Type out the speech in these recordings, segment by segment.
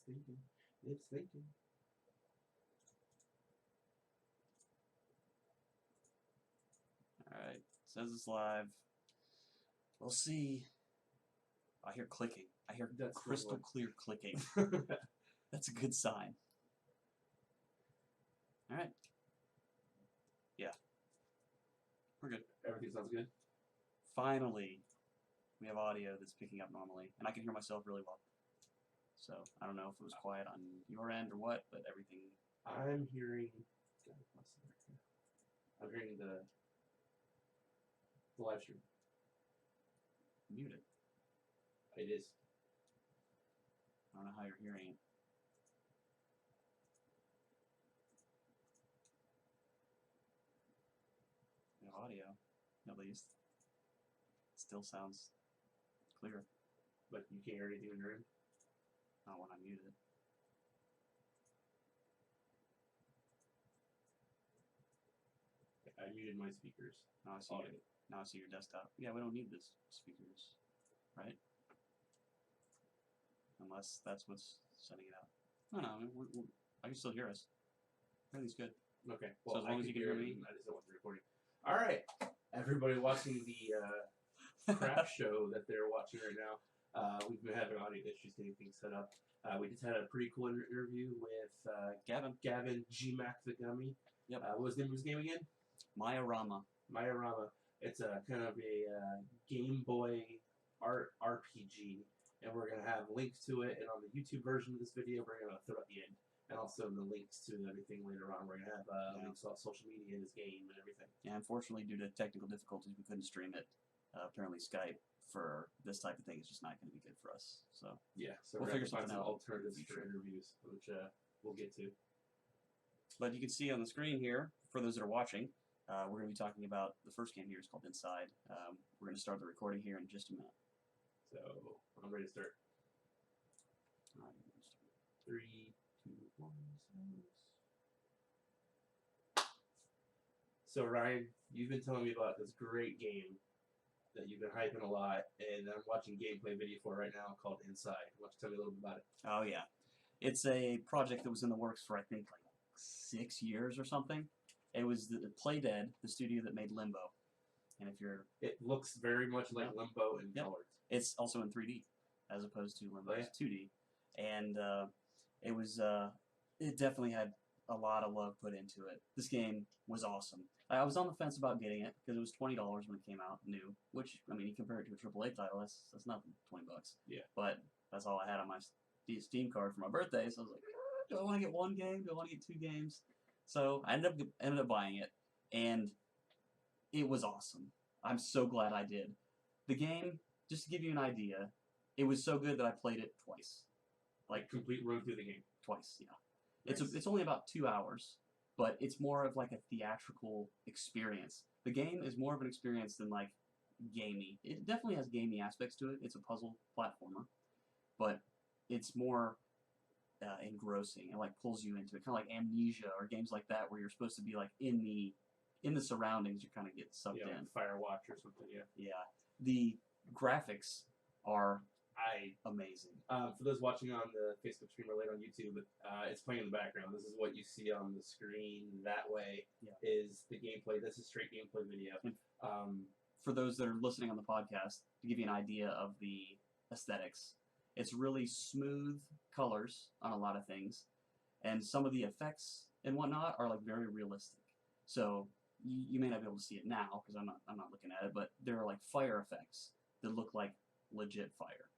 thinking. It's thinking. Alright, says it's live. We'll see. I hear clicking. I hear crystal clear clicking. That's a good sign. Alright. Yeah. We're good. Everything sounds good? Finally, we have audio that's picking up normally, and I can hear myself really well. So, I don't know if it was quiet on your end or what, but everything... I'm hearing... I'm hearing the live stream. Muted. It is. I don't know how you're hearing it. No audio, at least. It still sounds clear. But you can't hear anything in your room? Not when I muted it. I muted my speakers. Now I see your desktop. Yeah, we don't need this speakers, right? Unless that's what's sending it out. No, I can still hear us. Everything's good. Okay. Well, so as long as you can hear me. I just don't want the recording. All right. Everybody watching the crap show that they're watching right now. We've been having audio issues getting things set up. We just had a pretty cool interview with Gavin G-Mac the Gummy. Yep. What was the name of his game again? Mayarama. Mayarama. It's a kind of a Game Boy RPG, and we're gonna have links to it. And on the YouTube version of this video, we're gonna throw at the end, and also the links to everything later on. We're gonna have links on social media in this game and everything. Yeah, unfortunately, due to technical difficulties, we couldn't stream it. Apparently, Skype for this type of thing is just not going to be good for us. So yeah, so we'll figure something out. Alternatives for interviews, which we'll get to. But you can see on the screen here, for those that are watching, we're going to be talking about the first game here. It's called Inside. We're going to start the recording here in just a minute. So I'm ready to start. All right, 3, 2, 1. So Ryan, you've been telling me about this great game that you've been hyping a lot, and I'm watching gameplay video for right now called Inside. Why don't you tell me a little bit about it? Oh yeah, it's a project that was in the works for I think like 6 years or something. It was the Playdead, the studio that made Limbo, and if you're, it looks very much like Limbo in colors. It's also in 3D as opposed to Limbo's 2D, and it was it definitely had a lot of love put into it. This game was awesome. I was on the fence about getting it because it was $20 when it came out, new. Which, I mean, you compare it to a AAA title, that's nothing, $20. Yeah. But that's all I had on my Steam card for my birthday, so I was like, do I want to get one game? Do I want to get 2 games? So I ended up buying it, and it was awesome. I'm so glad I did. The game, just to give you an idea, it was so good that I played it twice. Like complete run through the game. Twice, yeah. Nice. It's only about 2 hours, but it's more of like a theatrical experience. The game is more of an experience than like gamey. It definitely has gamey aspects to it. It's a puzzle platformer, but it's more engrossing. It like pulls you into it, kind of like Amnesia or games like that, where you're supposed to be like in the surroundings. You kind of get sucked in. Like Firewatch or something. Yeah. Yeah. The graphics are amazing. For those watching on the Facebook stream or later on YouTube, it's playing in the background. This is what you see on the screen. That way is the gameplay. This is straight gameplay video. For those that are listening on the podcast, to give you an idea of the aesthetics, it's really smooth colors on a lot of things, and some of the effects and whatnot are like very realistic. So you may not be able to see it now because I'm not looking at it, but there are like fire effects that look like legit fire.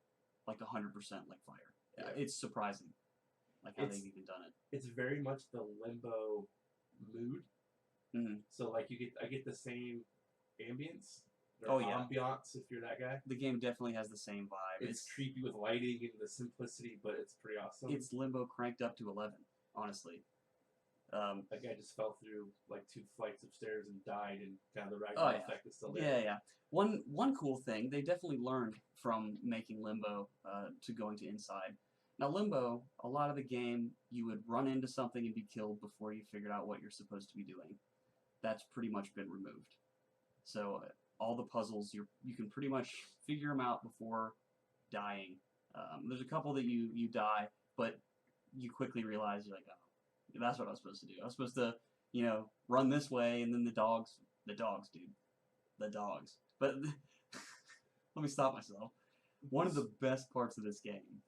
Like 100% like fire. Yeah. It's surprising, like how they've even done it. It's very much the Limbo mood. Mm-hmm. So like I get the same ambience. Ambiance, if you're that guy. The game definitely has the same vibe. It's creepy with lighting and the simplicity, but it's pretty awesome. It's Limbo cranked up to 11, honestly. That guy just fell through like 2 flights of stairs and died, and kind of the ragdoll effect is still there. Yeah. One cool thing, they definitely learned from making Limbo to going to Inside. Now Limbo, a lot of the game, you would run into something and be killed before you figured out what you're supposed to be doing. That's pretty much been removed. So all the puzzles, you can pretty much figure them out before dying. There's a couple that you die, but you quickly realize you're like, oh, that's what I was supposed to do. I was supposed to, run this way, and then the dogs, dude, the dogs. But let me stop myself. One of the best parts of this game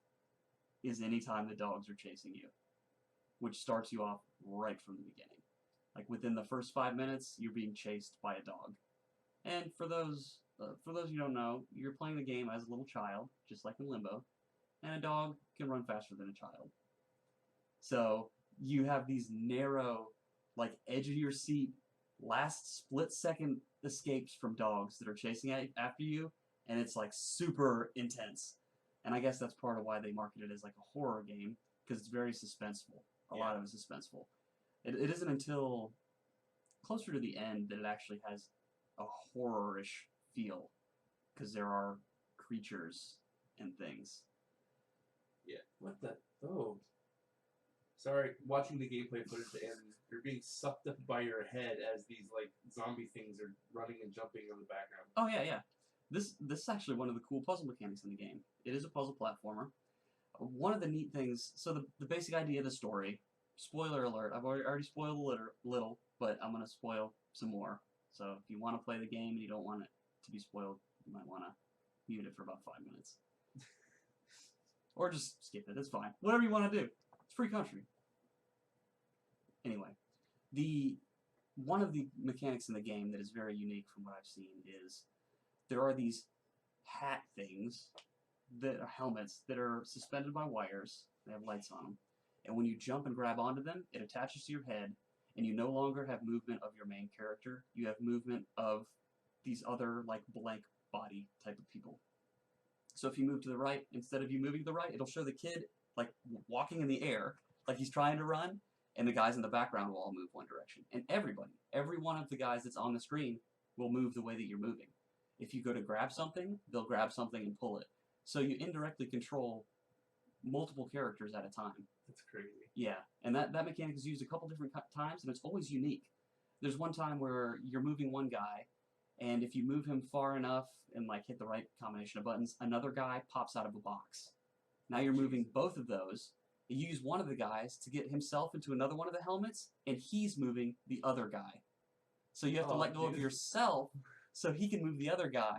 is anytime the dogs are chasing you, which starts you off right from the beginning. Like within the first 5 minutes, you're being chased by a dog. And for those who don't know, you're playing the game as a little child, just like in Limbo, and a dog can run faster than a child. So you have these narrow, like edge of your seat, last split second escapes from dogs that are chasing after you, and it's like super intense. And I guess that's part of why they market it as like a horror game, because it's very suspenseful. A lot of it is suspenseful. It isn't until closer to the end that it actually has a horror-ish feel, because there are creatures and things. Yeah. What the? Oh. Sorry, watching the gameplay footage and you're being sucked up by your head as these like zombie things are running and jumping in the background. Oh yeah. This is actually one of the cool puzzle mechanics in the game. It is a puzzle platformer. One of the neat things, so the basic idea of the story, spoiler alert, I've already spoiled a little, but I'm going to spoil some more. So if you want to play the game and you don't want it to be spoiled, you might want to mute it for about 5 minutes. Or just skip it, it's fine. Whatever you want to do. It's free country. Anyway, one of the mechanics in the game that is very unique from what I've seen is there are these hat things that are helmets that are suspended by wires. They have lights on them. And when you jump and grab onto them, it attaches to your head, and you no longer have movement of your main character. You have movement of these other, like, blank body type of people. So if you move to the right, instead of you moving to the right, it'll show the kid, like, walking in the air, like he's trying to run, and the guys in the background will all move one direction. And every one of the guys that's on the screen will move the way that you're moving. If you go to grab something, they'll grab something and pull it. So you indirectly control multiple characters at a time. That's crazy. Yeah, and that mechanic is used a couple different times, and it's always unique. There's one time where you're moving one guy, and if you move him far enough and like hit the right combination of buttons, another guy pops out of a box. Now you're moving both of those. You use one of the guys to get himself into another one of the helmets, and he's moving the other guy. So you have to let go of yourself so he can move the other guy,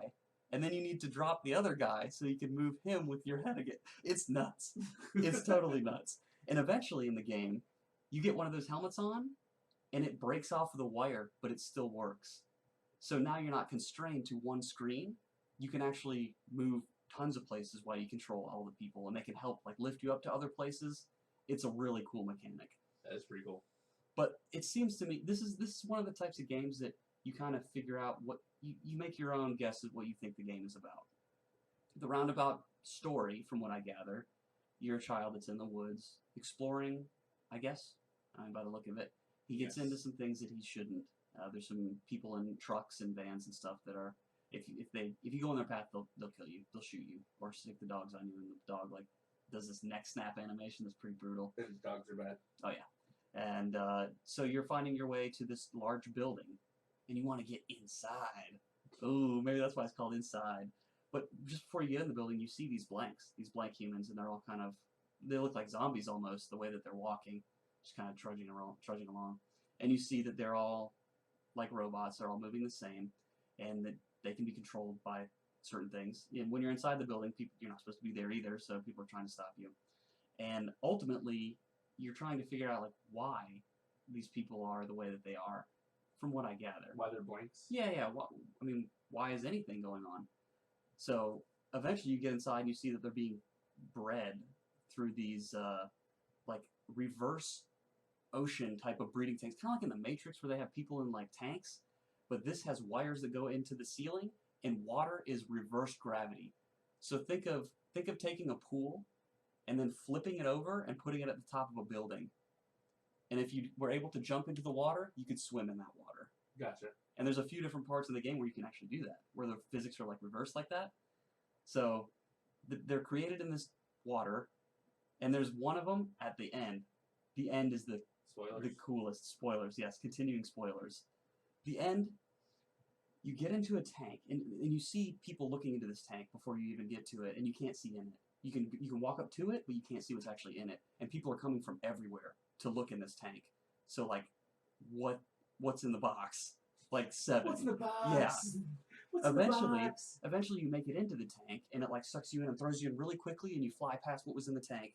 and then you need to drop the other guy so you can move him with your head again. It's nuts. It's totally nuts. And eventually in the game, you get one of those helmets on, and it breaks off of the wire, but it still works. So now you're not constrained to one screen. You can actually move tons of places while you control all the people, and they can help like lift you up to other places. It's a really cool mechanic. That is pretty cool. But it seems to me this is one of the types of games that you kind of figure out what you make your own guess at what you think the game is about. The roundabout story, from what I gather, you're a child that's in the woods exploring, I guess, by the look of it. He gets into some things that he shouldn't. There's some people in trucks and vans and stuff that are, if you go on their path, they'll kill you, they'll shoot you, or stick the dogs on you, and the dog like does this neck snap animation that's pretty brutal. Those dogs are bad. Oh yeah, and so you're finding your way to this large building, and you want to get inside. Ooh, maybe that's why it's called Inside. But just before you get in the building, you see these blank humans, and they're all kind of, they look like zombies almost, the way that they're walking, just kind of trudging along. And you see that they're all like robots, they're all moving the same, and that they can be controlled by certain things. And when you're inside the building, you're not supposed to be there either, so people are trying to stop you. And ultimately, you're trying to figure out like why these people are the way that they are, from what I gather. Why they're blanks? Yeah. I mean, why is anything going on? So eventually you get inside and you see that they're being bred through these like reverse ocean type of breeding tanks, kind of like in the Matrix where they have people in like tanks, but this has wires that go into the ceiling, and water is reverse gravity. So think of taking a pool and then flipping it over and putting it at the top of a building. And if you were able to jump into the water, you could swim in that water. Gotcha. And there's a few different parts of the game where you can actually do that, where the physics are like reversed like that. So they're created in this water, and there's one of them at the end. The end is the coolest. Spoilers, yes, continuing spoilers. The end, you get into a tank, and you see people looking into this tank before you even get to it, and you can't see in it. You can walk up to it, but you can't see what's actually in it. And people are coming from everywhere to look in this tank. So like, what's in the box? Like 7. What's in the box? Yeah. What's in the box? Eventually you make it into the tank, and it like sucks you in and throws you in really quickly, and you fly past what was in the tank,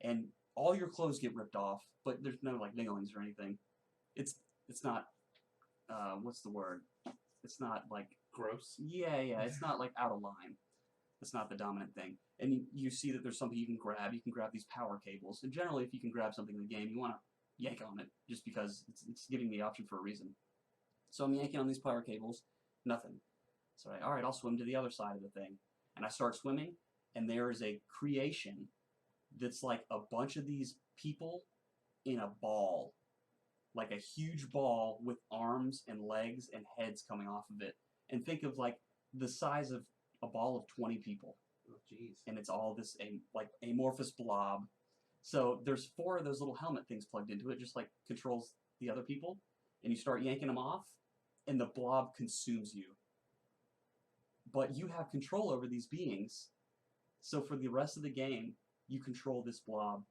and all your clothes get ripped off, but there's no like nailings or anything. It's not what's the word? It's not like gross. Yeah, it's not like out of line. It's not the dominant thing. And you see that there's something you can grab. You can grab these power cables. And generally, if you can grab something in the game, you want to yank on it just because it's giving the option for a reason. So I'm yanking on these power cables. Nothing. So all right, I'll swim to the other side of the thing. And I start swimming, and there is a creation that's like a bunch of these people in a ball. Like a huge ball with arms and legs and heads coming off of it. And think of like the size of a ball of 20 people. Oh, jeez. And it's all this like amorphous blob. So there's 4 of those little helmet things plugged into it, just like controls the other people. And you start yanking them off, and the blob consumes you. But you have control over these beings. So for the rest of the game, you control this blob.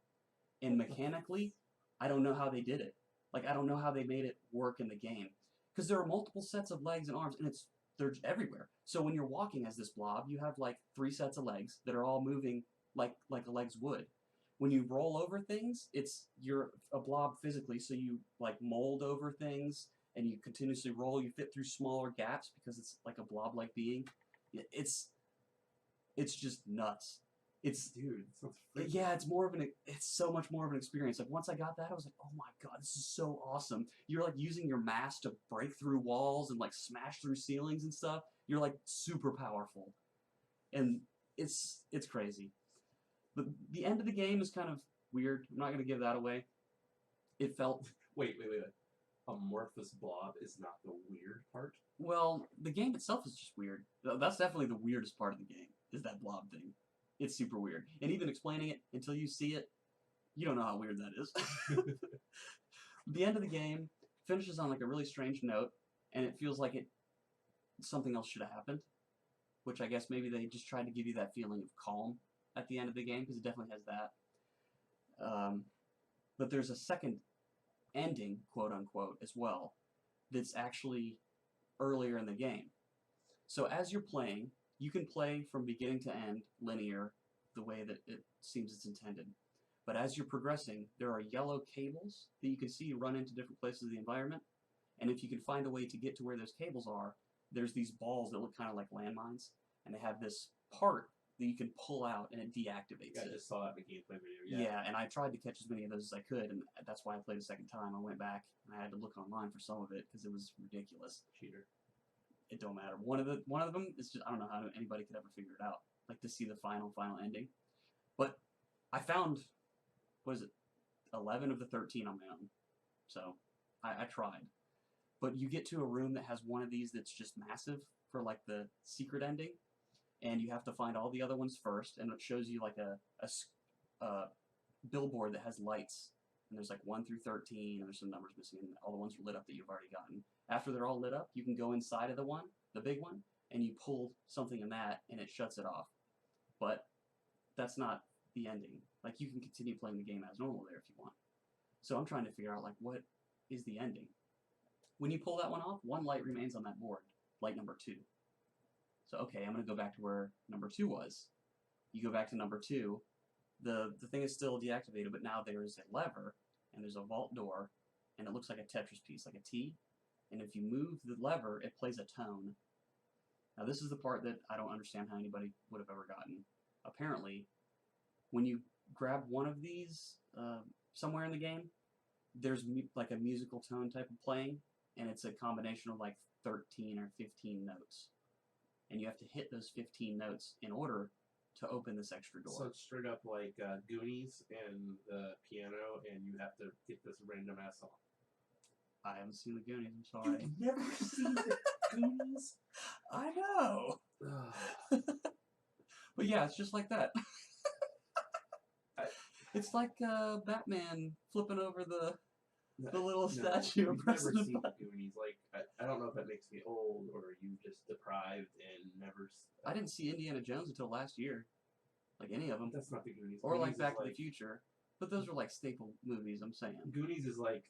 And mechanically, I don't know how they did it. Like, I don't know how they made it work in the game. Because there are multiple sets of legs and arms, and they're everywhere. So when you're walking as this blob, you have like 3 sets of legs that are all moving like the legs would. When you roll over things, you're a blob physically, so you like mold over things, and you continuously roll. You fit through smaller gaps because it's like a blob-like being. It's just nuts. Dude, Yeah, it's so much more of an experience. Like once I got that, I was like, oh my god, this is so awesome. You're like using your mass to break through walls and like smash through ceilings and stuff. You're like super powerful, and it's crazy. But the end of the game is kind of weird. I'm not gonna give that away. It felt wait. Amorphous blob is not the weird part. Well, the game itself is just weird. That's definitely the weirdest part of the game. Is that blob thing. It's super weird. And even explaining it until you see it, you don't know how weird that is. The end of the game finishes on like a really strange note, and it feels like something else should have happened, which I guess maybe they just tried to give you that feeling of calm at the end of the game, because it definitely has that. But there's a second ending, quote unquote, as well, that's actually earlier in the game. So as you're playing, you can play from beginning to end linear, the way that it seems it's intended. But as you're progressing, there are yellow cables that you can see run into different places of the environment. And if you can find a way to get to where those cables are, there's these balls that look kind of like landmines, and they have this part that you can pull out and it deactivates I it. just saw that in the gameplay video. Yeah, and I tried to catch as many of those as I could, and that's why I played a second time. I went back and I had to look online for some of it because it was ridiculous. Cheater. It don't matter. One of them is just, I don't know how anybody could ever figure it out, like to see the final ending. But I found, 11 of the 13 on my own. So I tried. But you get to a room that has one of these that's just massive for like the secret ending, and you have to find all the other ones first, and it shows you like a billboard that has lights, and there's like 1 through 13, and there's some numbers missing, and all the ones are lit up that you've already gotten. After they're all lit up, you can go inside of the big one, and you pull something in that, and it shuts it off. But that's not the ending. Like, you can continue playing the game as normal there if you want. So I'm trying to figure out, like, what is the ending? When you pull that one off, one light remains on that board, light number 2. So, okay, I'm going to go back to where number 2 was. You go back to number 2, the thing is still deactivated, but now there is a lever, and there's a vault door, and it looks like a Tetris piece, like a T. And if you move the lever, it plays a tone. Now this is the part that I don't understand how anybody would have ever gotten. Apparently, when you grab one of these somewhere in the game, there's like a musical tone type of playing, and it's a combination of like 13 or 15 notes. And you have to hit those 15 notes in order to open this extra door. So it's straight up like Goonies and the piano, and you have to get this random ass song. I haven't seen the Goonies, I'm sorry. You've never seen the Goonies? I know! But yeah, it's just like that. It's like Batman flipping over the little statue and pressing the button. I've never seen the Goonies. Like, I don't know if that makes me old or you just deprived and never... I didn't see Indiana Jones until last year. like any of them, That's not the Goonies. or Goonies like Back is to the Future. But those are like staple movies. I'm saying. Goonies is like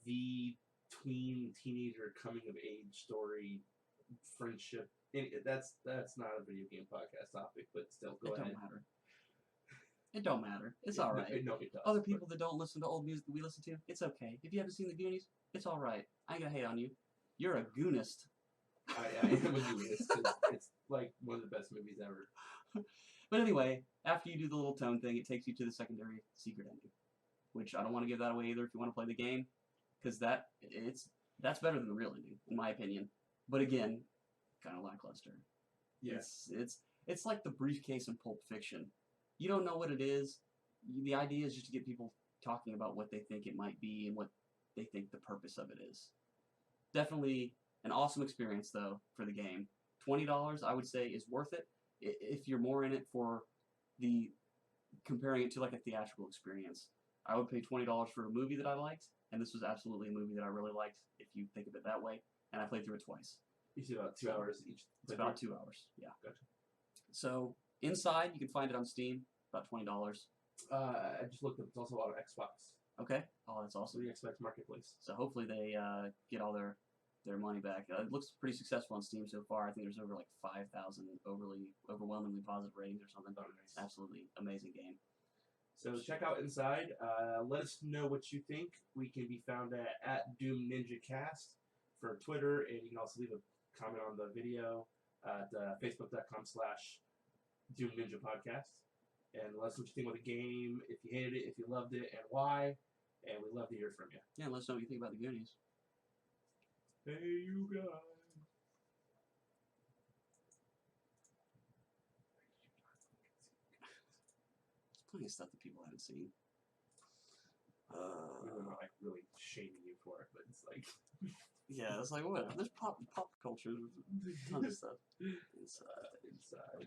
the tween teenager coming of age story, friendship. That's not a video game podcast topic, but still, go ahead. It don't matter. It don't matter. It's all right. No, it does. Other people that don't listen to old music that we listen to, it's okay. If you haven't seen the Goonies, it's all right. I ain't gonna hate on you. You're a Goonist. I am a Goonist. It's like one of the best movies ever. But anyway, after you do the little tone thing, it takes you to the secondary secret ending, which I don't want to give that away either if you want to play the game, because that's better than the real ending, in my opinion. But again, kind of lackluster. Yes. It's like the briefcase in Pulp Fiction. You don't know what it is. The idea is just to get people talking about what they think it might be and what they think the purpose of it is. Definitely an awesome experience, though, for the game. $20, I would say, is worth it if you're more in it for the comparing it to like a theatrical experience. I would pay $20 for a movie that I liked, and this was absolutely a movie that I really liked, if you think of it that way. And I played through it twice. You see about 2 hours each. It's about 2 hours, yeah. Gotcha. So Inside, you can find it on Steam, about $20. I just looked up. It's also on Xbox. Okay. Oh, that's awesome. The Xbox Marketplace. So hopefully they get all their money back. It looks pretty successful on Steam so far. I think there's over like 5,000 overwhelmingly positive ratings or something. Oh, nice. Absolutely amazing game. So check out Inside. Let us know what you think. We can be found at Doom Ninja Cast for Twitter, and you can also leave a comment on the video at facebook.com/Doom Ninja Podcast. And let us know what you think about the game, if you hated it, if you loved it, and why. And we'd love to hear from you. Yeah, let us know what you think about the Goonies. Hey, you guys. There's plenty of stuff that people haven't seen. We're not like really shaming you for it, but it's like Yeah, it's like what? There's pop culture, tons of stuff. inside.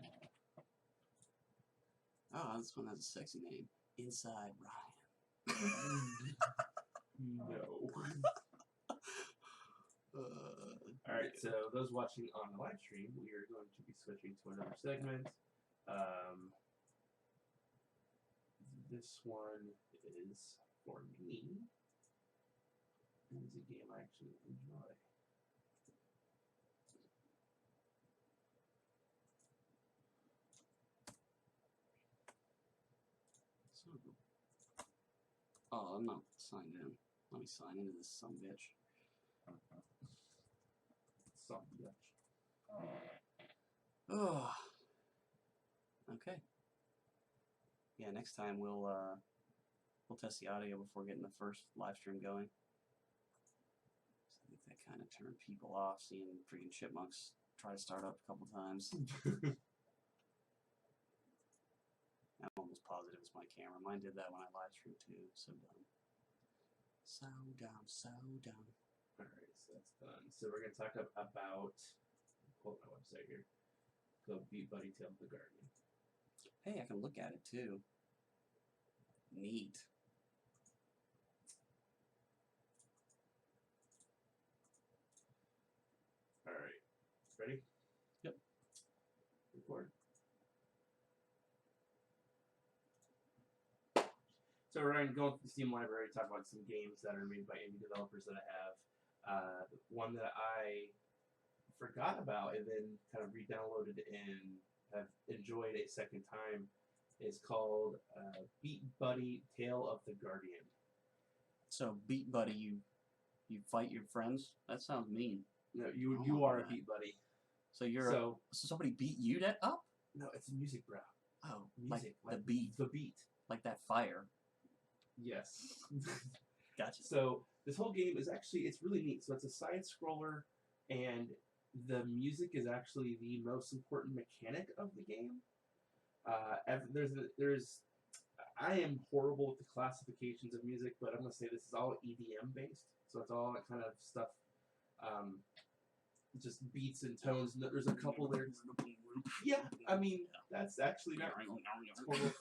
Oh, this one has a sexy name. Inside Ryan. No. Alright, so those watching on the live stream, we are going to be switching to another segment. This one is for me. It is a game I actually enjoy. Oh, I'm not signed in. Let me sign into this sumbitch. Some Dutch. Oh. Okay. Yeah, next time we'll test the audio before getting the first live stream going. So I think that kind of turned people off, seeing freaking chipmunks try to start up a couple times. I'm almost positive it's my camera. Mine did that when I live streamed too. So dumb. So dumb. So dumb. Alright, so that's done. So we're going to talk about, hold my website here, the Beat Buddy Tale of the Guardian. Hey, I can look at it too. Neat. Alright, ready? Yep. Record. So we're going to go through the Steam library, talk about some games that are made by indie developers that I have. One that I forgot about and then kind of re-downloaded and have enjoyed a second time is called Beat Buddy Tale of the Guardian. So Beat Buddy, you fight your friends? That sounds mean. No, you are a Beat Buddy. So you're so somebody beat you up? No, it's music, bro. Oh, Music, like the beat. The beat. Like that fire. Yes. Gotcha. So this whole game is actually, it's really neat. So it's a side scroller, and the music is actually the most important mechanic of the game. I am horrible with the classifications of music, but I'm gonna say this is all EDM based. So it's all that kind of stuff, just beats and tones. There's a couple there. Yeah, I mean that's actually not horrible.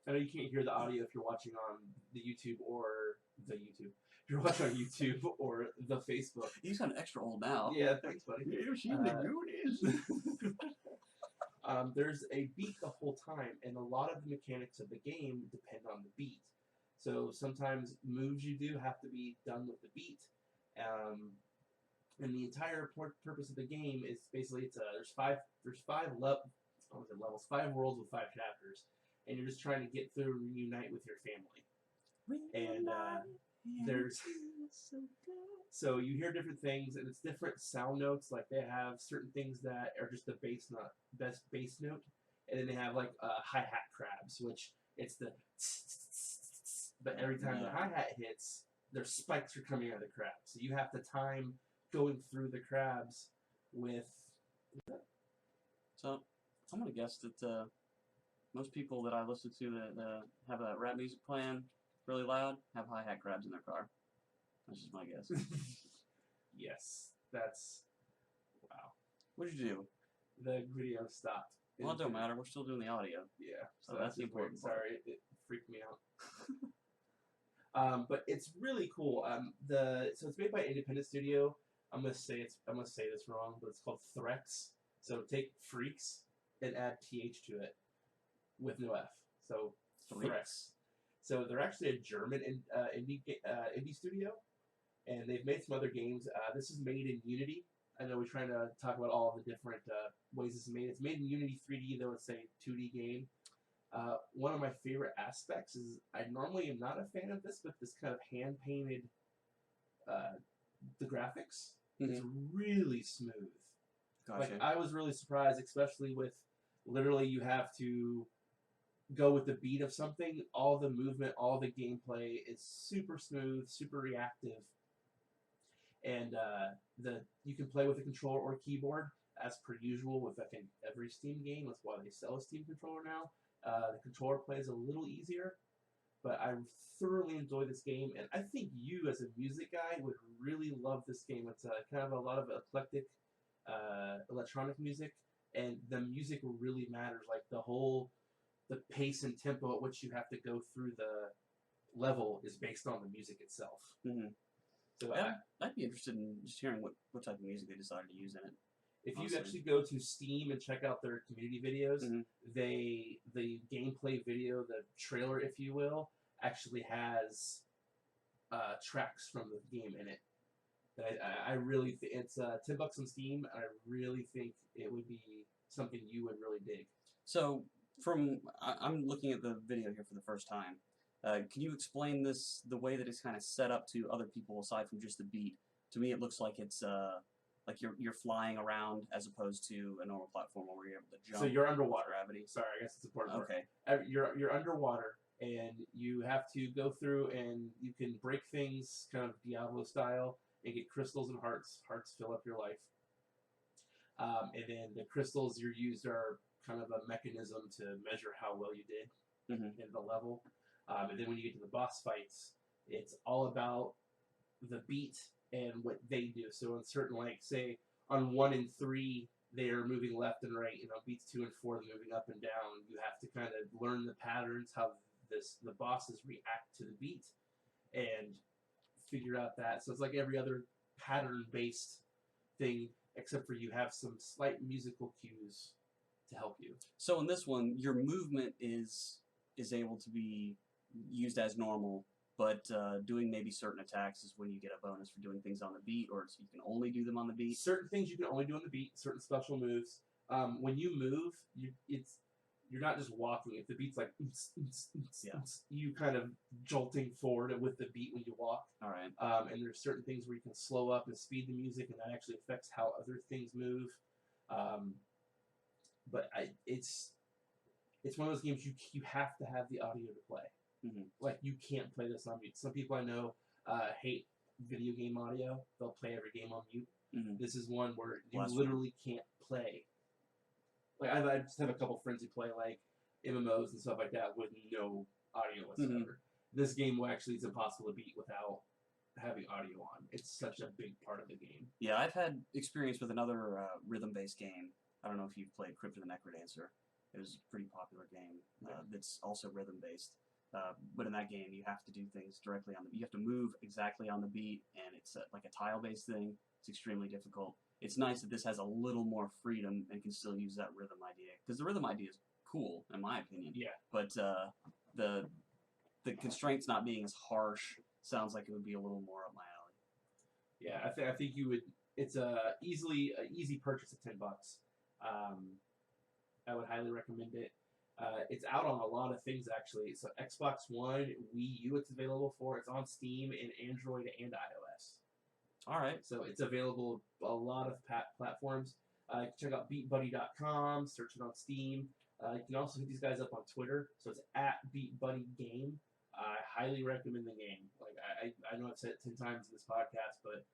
I know you can't hear the audio if you're watching on the YouTube or the YouTube. If you're watching on YouTube or the Facebook. He's kind of extra old now. Yeah, thanks, buddy. You've seen the Goonies. there's a beat the whole time, and a lot of the mechanics of the game depend on the beat. So sometimes moves you do have to be done with the beat. And the entire purpose of the game is basically there's levels, 5 worlds with 5 chapters, and you're just trying to get through and reunite with your family. And there's so you hear different things, and it's different sound notes. Like they have certain things that are just the bass note, and then they have like hi-hat crabs, which it's the but every time the hi-hat hits, their spikes are coming out of the crab. So you have to time going through the crabs with. So I'm gonna guess that most people that I listen to that have that rap music playing really loud have hi-hat crabs in their car. That's just my guess. Yes, that's wow. What did you do? The video stopped. Well, it don't matter. We're still doing the audio. Yeah, so that's the important part. Sorry, it freaked me out. But it's really cool. So it's made by an independent studio. I'm gonna say this wrong, but it's called Threx. So take freaks and add th to it with no f. So Threx. So they're actually a German indie studio, and they've made some other games. This is made in Unity. I know we're trying to talk about all the different ways this is made. It's made in Unity 3D, though it's a 2D game. One of my favorite aspects is I normally am not a fan of this, but this kind of hand-painted, the graphics is really smooth. Gotcha. Like I was really surprised, especially with literally you have to go with the beat of something. All the movement, all the gameplay is super smooth, super reactive. And you can play with a controller or keyboard as per usual with I think every Steam game. That's why they sell a Steam controller now. The controller plays a little easier, but I thoroughly enjoy this game, and I think you as a music guy would really love this game. It's kind of a lot of eclectic electronic music, and the music really matters. Like the pace and tempo at which you have to go through the level is based on the music itself. Mm-hmm. So I'd be interested in just hearing what type of music they decided to use in it. If you actually go to Steam and check out their community videos, the gameplay video, the trailer, if you will, actually has tracks from the game in it. I really think it's $10 on Steam. And I really think it would be something you would really dig. So I'm looking at the video here for the first time. Can you explain this, the way that it's kind of set up to other people aside from just the beat? To me, it looks like it's like you're flying around as opposed to a normal platform where you're able to jump. So you're underwater. Gravity. Sorry, I guess it's important. Okay. You're underwater, and you have to go through, and you can break things kind of Diablo style and get crystals and hearts. Hearts fill up your life. And then the crystals you used are kind of a mechanism to measure how well you did in the level. And then when you get to the boss fights, it's all about the beat and what they do. So on certain, like, say, on 1 and 3, they are moving left and right. And on beats 2 and 4, they're moving up and down. You have to kind of learn the patterns, how the bosses react to the beat, and figure out that. So it's like every other pattern-based thing, except for you have some slight musical cues to help you. So in this one, your movement is able to be used as normal, but doing maybe certain attacks is when you get a bonus for doing things on the beat, or so you can only do them on the beat. Certain things you can only do on the beat, certain special moves. When you move, you're not just walking. If the beat's like, you kind of jolting forward with the beat when you walk. All right. And there's certain things where you can slow up and speed the music, and that actually affects how other things move. But it's one of those games you have to have the audio to play. Like, you can't play this on mute. Some people I know hate video game audio. They'll play every game on mute. This is one where you literally can't play. Like, I just have a couple friends who play, like, MMOs and stuff like that with no audio whatsoever. This game actually is impossible to beat without having audio on. It's such a big part of the game. Yeah, I've had experience with another rhythm-based game. I don't know if you've played Crypt of the Necrodancer. It was a pretty popular game that's also rhythm-based. But in that game, you have to do things directly on the. You have to move exactly on the beat, and it's like a tile-based thing. It's extremely difficult. it's nice that this has a little more freedom and can still use that rhythm idea, because the rhythm idea is cool in my opinion. Yeah. But the constraints not being as harsh sounds like it would be a little more up my alley. Yeah, I think you would. It's easy purchase at $10. I would highly recommend it. It's out on a lot of things actually. So Xbox One, Wii U, it's available for. It's on Steam and Android and iOS. All right. So it's available a lot of platforms. You can check out BeatBuddy.com. Search it on Steam. You can also hit these guys up on Twitter. So it's at BeatBuddyGame. I highly recommend the game. Like I know I've said it 10 times in this podcast, but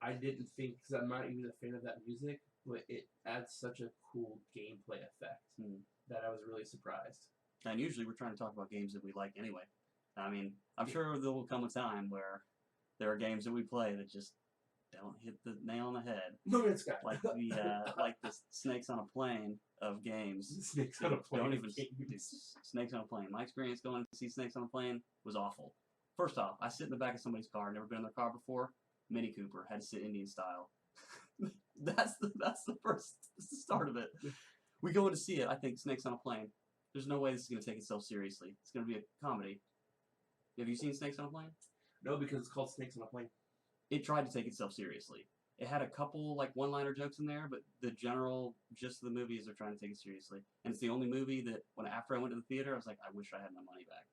I didn't think, because I'm not even a fan of that music, but it adds such a cool gameplay effect that I was really surprised. And usually we're trying to talk about games that we like anyway. I mean, I'm sure there will come a time where there are games that we play that just don't hit the nail on the head. No Man's Sky. Like the Snakes on a Plane of games. Snakes on a Plane. Don't even do Snakes on a Plane. My experience going to see Snakes on a Plane was awful. First off, I sit in the back of somebody's car, never been in their car before. Mini Cooper, had to sit Indian style. That's the start of it. We go in to see it. I think Snakes on a Plane. There's no way this is going to take itself seriously. It's going to be a comedy. Have you seen Snakes on a Plane? No, because it's called Snakes on a Plane. It tried to take itself seriously. It had a couple like one-liner jokes in there, but the general gist of the movie is they're trying to take it seriously. And it's the only movie that after I went to the theater, I was like, I wish I had my money back.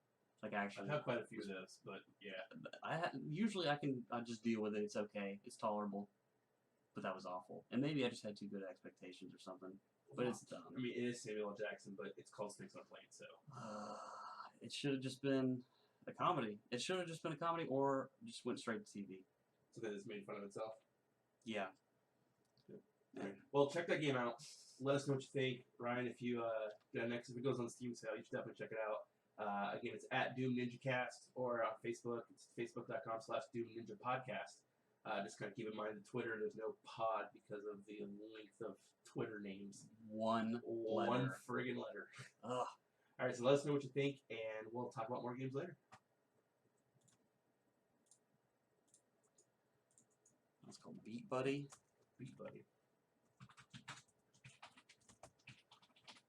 Like actually, I've had quite a few of those, but yeah. Usually I just deal with it. It's okay. It's tolerable. But that was awful. And maybe I just had too good expectations or something. But it's dumb. I mean, it is Samuel L. Jackson, but it's called Snakes on a Plane, so. It should have just been a comedy. It should have just been a comedy, or just went straight to TV. So that it's made fun of itself? Yeah. Right. Well, check that game out. Let us know what you think. Ryan, if you if it goes on Steam sale, you should definitely check it out. Again, it's at Doom Ninja Cast, or on Facebook. It's facebook.com/Doom Ninja Podcast. Just kind of keep in mind the Twitter, there's no pod because of the length of Twitter names. One friggin' letter. Ugh. All right, so let us know what you think, and we'll talk about more games later. That's called Beat Buddy. Beat Buddy.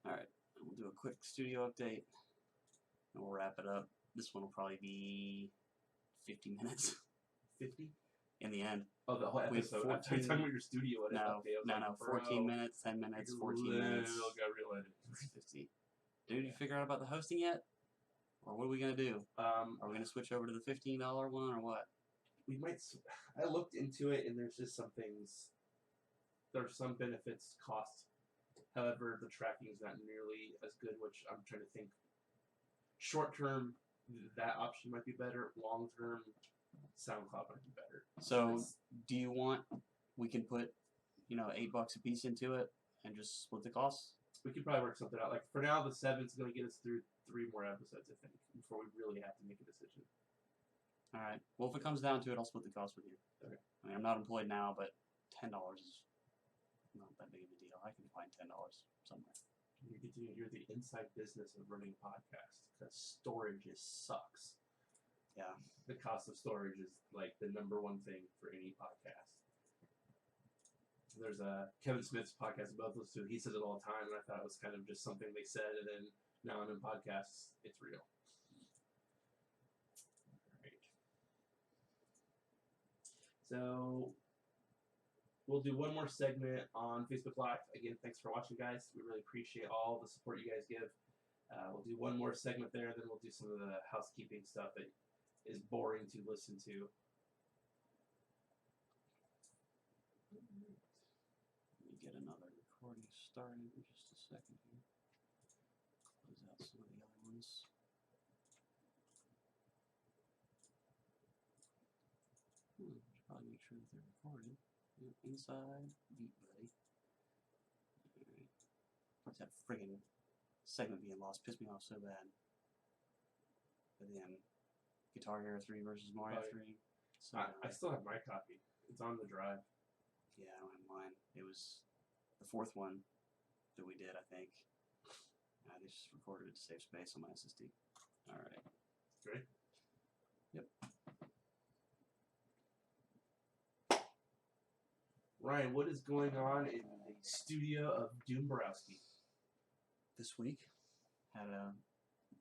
All right, we'll do a quick studio update, and we'll wrap it up. This one will probably be 50 minutes. 50? In the end. Oh, the whole episode. I'm talking about your studio edit. No, 14 minutes, 10 minutes, 14 minutes. Got real edit. 50. Dude, you figure out about the hosting yet? Or what are we going to do? Are we going to switch over to the $15 one, or what? We might. I looked into it, and there's just some things. There's some benefits, cost. However, the tracking is not nearly as good, which I'm trying to think. Short term, that option might be better. Long term, SoundCloud might be better. So, do you want? We can put, $8 a piece into it and just split the costs. We could probably work something out. Like for now, the 7's going to get us through 3 more episodes, I think, before we really have to make a decision. All right. Well, if it comes down to it, I'll split the cost with you. Okay. I mean, I'm not employed now, but $10 is not that big of a deal. I can find $10 somewhere. You're the inside business of running a podcast, because storage sucks. Yeah. The cost of storage is like the #1 thing for any podcast. There's a Kevin Smith's podcast about those two. He says it all the time, and I thought it was kind of just something they said, and then now in podcasts, it's real. All right. So we'll do one more segment on Facebook Live. Again, thanks for watching, guys. We really appreciate all the support you guys give. We'll do one more segment there, then we'll do some of the housekeeping stuff that is boring to listen to. Let me get another recording started in just a second here. Close out some of the other ones. Should probably make sure that they're recorded. Inside Beat Buddy. Alright. What's that friggin' segment being lost? Pissed me off so bad. But then Guitar Hero 3 versus Mario 3. So, I still have my copy. It's on the drive. Yeah, I don't have mine. It was the 4th one that we did, I think. They just recorded it to save space on my SSD. Alright. Ready? Yep. Ryan, what is going on in the studio of Doom Borowski? This week, had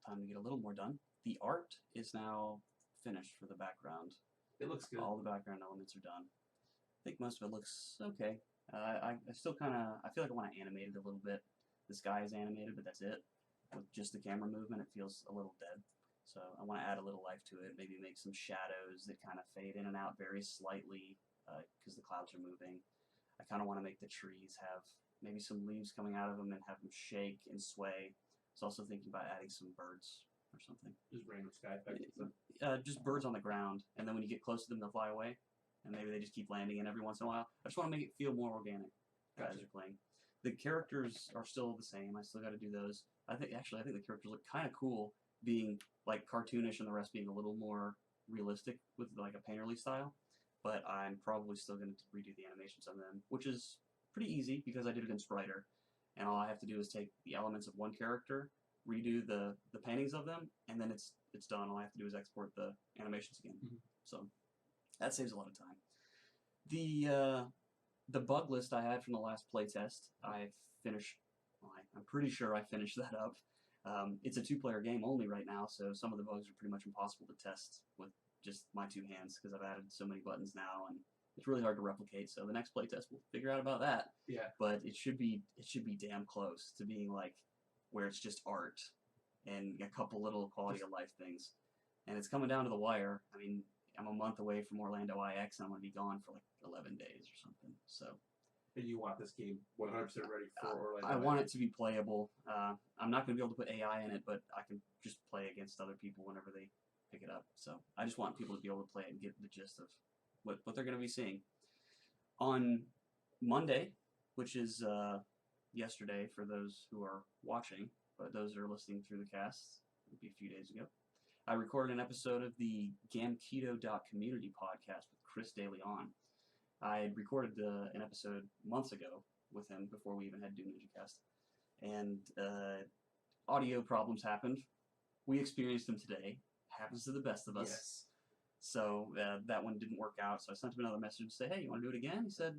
time to get a little more done. The art is now finished for the background. It looks good. All the background elements are done. I think most of it looks okay. I still kind of, I feel like I want to animate it a little bit. The sky is animated, but that's it. With just the camera movement, it feels a little dead. So I want to add a little life to it, maybe make some shadows that kind of fade in and out very slightly because the clouds are moving. I kind of want to make the trees have maybe some leaves coming out of them and have them shake and sway. I was also thinking about adding some birds or something. Just random sky effects. Just birds on the ground, and then when you get close to them, they'll fly away, and maybe they just keep landing in every once in a while. I just want to make it feel more organic as you're playing. The characters are still the same. I still got to do those. I think the characters look kind of cool, being like cartoonish and the rest being a little more realistic with like a painterly style. But I'm probably still going to redo the animations on them, which is pretty easy because I did it in Spriter, and all I have to do is take the elements of one character, redo the paintings of them, and then it's done. All I have to do is export the animations again. So that saves a lot of time. The bug list I had from the last playtest, I finished. Well, I'm pretty sure I finished that up. It's a 2-player game only right now, so some of the bugs are pretty much impossible to test with just my 2 hands because I've added so many buttons now, and it's really hard to replicate. So the next playtest we'll figure out about that. Yeah. But it should be damn close to being like where it's just art and a couple little quality of life things. And it's coming down to the wire. I mean, I'm a month away from Orlando IX, and I'm going to be gone for like 11 days or something. So. And you want this game 100% ready for Orlando? I want it to be playable. I'm not going to be able to put AI in it, but I can just play against other people whenever they pick it up. So I just want people to be able to play it and get the gist of what they're going to be seeing. On Monday, which is yesterday for those who are watching, but those who are listening through the cast, it would be a few days ago, I recorded an episode of the Gamketo.community podcast with Chris DeLeon. I had recorded an episode months ago with him before we even had Doom NinjaCast, and audio problems happened. We experienced them today. Happens to the best of us. Yes. So that one didn't work out, so I sent him another message to say, hey, you want to do it again? He said,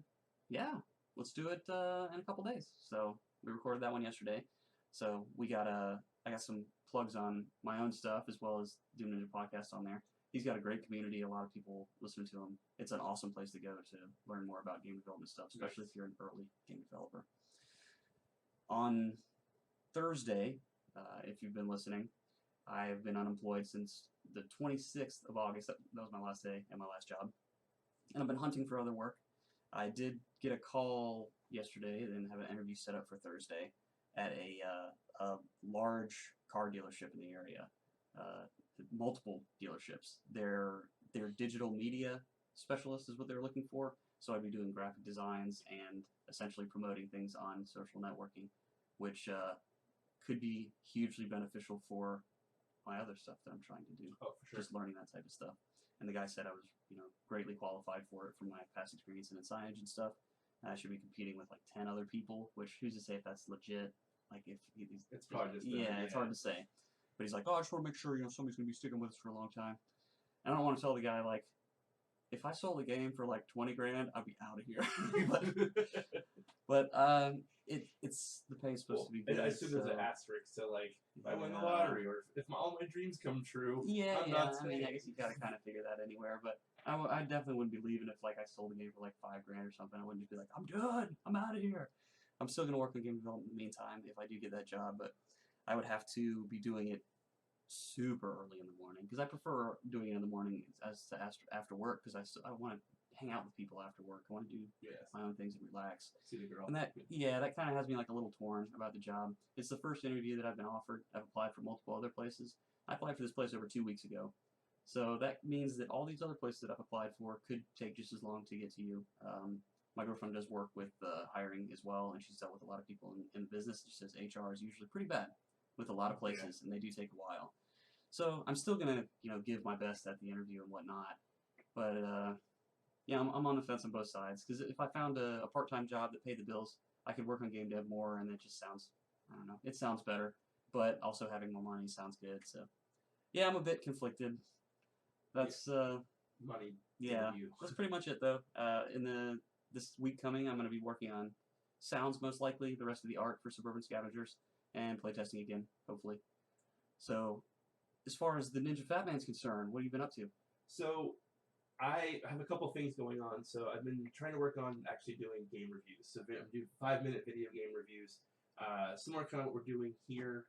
yeah, let's do it in a couple days. So we recorded that one yesterday. So I got some plugs on my own stuff as well as Doom Ninja Podcast on there. He's got a great community. A lot of people listen to him. It's an awesome place to go to learn more about game development stuff, especially if you're an early game developer. On Thursday, if you've been listening, I've been unemployed since the 26th of August. That was my last day at my last job. And I've been hunting for other work. I did get a call yesterday and have an interview set up for Thursday at a large car dealership in the area. Multiple dealerships. Their digital media specialist is what they're looking for. So I'd be doing graphic designs and essentially promoting things on social networking, which could be hugely beneficial for my other stuff that I'm trying to do. Oh, for sure. Just learning that type of stuff. And the guy said I was, greatly qualified for it from my past experience in signage and stuff. And I should be competing with like 10 other people, which who's to say if that's legit? Like if it's probably just it's hard to say. But he's like, oh, I just want to make sure somebody's gonna be sticking with us for a long time. And I don't want to tell the guy like, if I sold the game for like 20 grand, I'd be out of here. but it's the pay's supposed to be good. I assume there's an asterisk. So like, if I win the lottery or if all my dreams come true, I'm not staying. I guess you gotta kind of figure that anywhere. But I definitely wouldn't be leaving if like I sold the game for like 5 grand or something. I wouldn't just be like, I'm done. I'm out of here. I'm still gonna work on game development in the meantime if I do get that job, but I would have to be doing it super early in the morning because I prefer doing it in the morning as to after work because I want to hang out with people after work. I want to do my own things and relax. See the girl. And that kind of has me like a little torn about the job. It's the first interview that I've been offered. I've applied for multiple other places. I applied for this place over 2 weeks ago. So that means that all these other places that I've applied for could take just as long to get to you. My girlfriend does work with hiring as well, and she's dealt with a lot of people in business. She says HR is usually pretty bad with a lot of places, and they do take a while. So I'm still gonna, give my best at the interview and whatnot. But I'm on the fence on both sides because if I found a part-time job that paid the bills, I could work on game dev more, and it just sounds, I don't know, it sounds better. But also having more money sounds good. So yeah, I'm a bit conflicted. That's money. Yeah, that's pretty much it though. In the this week coming, I'm going to be working on sounds, most likely, the rest of the art for Suburban Scavengers, and playtesting again, hopefully. So, as far as the Ninja Fat Man's concerned, what have you been up to? So, I have a couple things going on. So, I've been trying to work on actually doing game reviews. So, I'm doing 5-minute video game reviews. Similar kind of what we're doing here.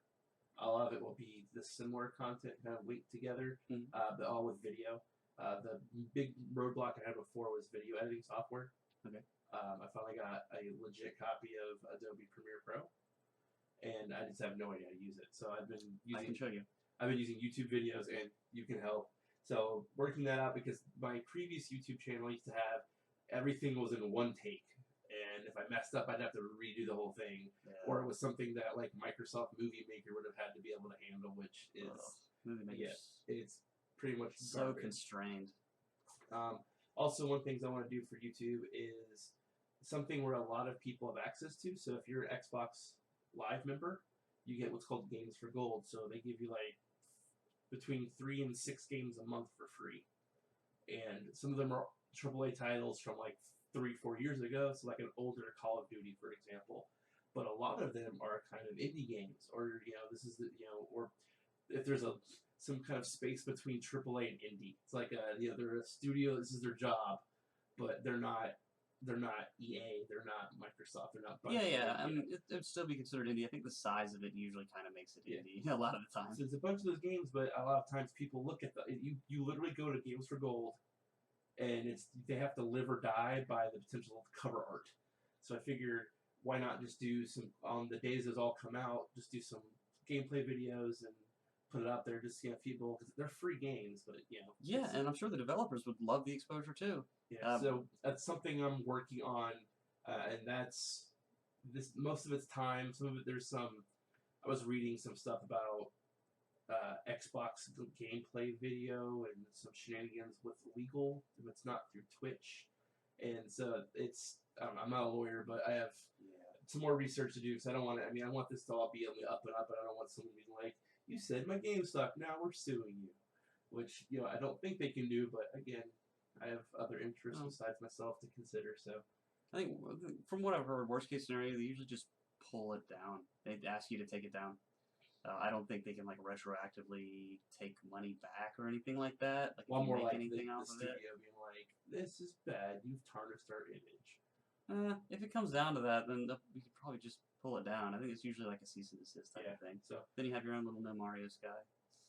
A lot of it will be the similar content kind of linked together, but all with video. The big roadblock I had before was video editing software. Okay. I finally got a legit copy of Adobe Premiere Pro, and I just have no idea how to use it. So I've been using. I can show you. I've been using YouTube videos, and you can help. So working that out, because my previous YouTube channel used to have everything was in one take, and if I messed up, I'd have to redo the whole thing, or it was something that like Microsoft Movie Maker would have had to be able to handle, which is it's pretty much so garbage. Constrained. Also, one of the things I want to do for YouTube is something where a lot of people have access to. So if you're an Xbox Live member, you get what's called Games for Gold. So they give you like between 3 and 6 games a month for free. And some of them are AAA titles from like 3-4 years ago. So like an older Call of Duty, for example. But a lot of them are kind of indie games, or this is the or if there's some kind of space between AAA and indie. It's like they're a studio. This is their job, but they're not EA. They're not Microsoft. They're not. Yeah. I mean, it would still be considered indie. I think the size of it usually kind of makes it indie a lot of the time. So it's a bunch of those games, but a lot of times people look at you literally go to Games for Gold, and they have to live or die by the potential cover art. So I figure, why not just do some on the days those all come out? Just do some gameplay videos and put it out there, just people, because they're free games, but Yeah, and I'm sure the developers would love the exposure too. Yeah, so that's something I'm working on, and that's most of it's time. Some of it I was reading some stuff about Xbox gameplay video and some shenanigans with legal if it's not through Twitch, and so I'm not a lawyer, but I have some more research to do, because I don't want to. I mean, I want this to all be on the up and up, but I don't want someone being like, "You said my game sucked, now we're suing you," which I don't think they can do. But again, I have other interests besides myself to consider. So I think from what I've heard, worst case scenario, they usually just pull it down. They'd ask you to take it down. I don't think they can like retroactively take money back or anything like that. Like, one more make like anything the off of it. studio being like, "This is bad. You've tarnished our image." If it comes down to that, then we could probably just pull it down. I think it's usually like a cease and desist type of thing. So then you have your own little No Mario Sky.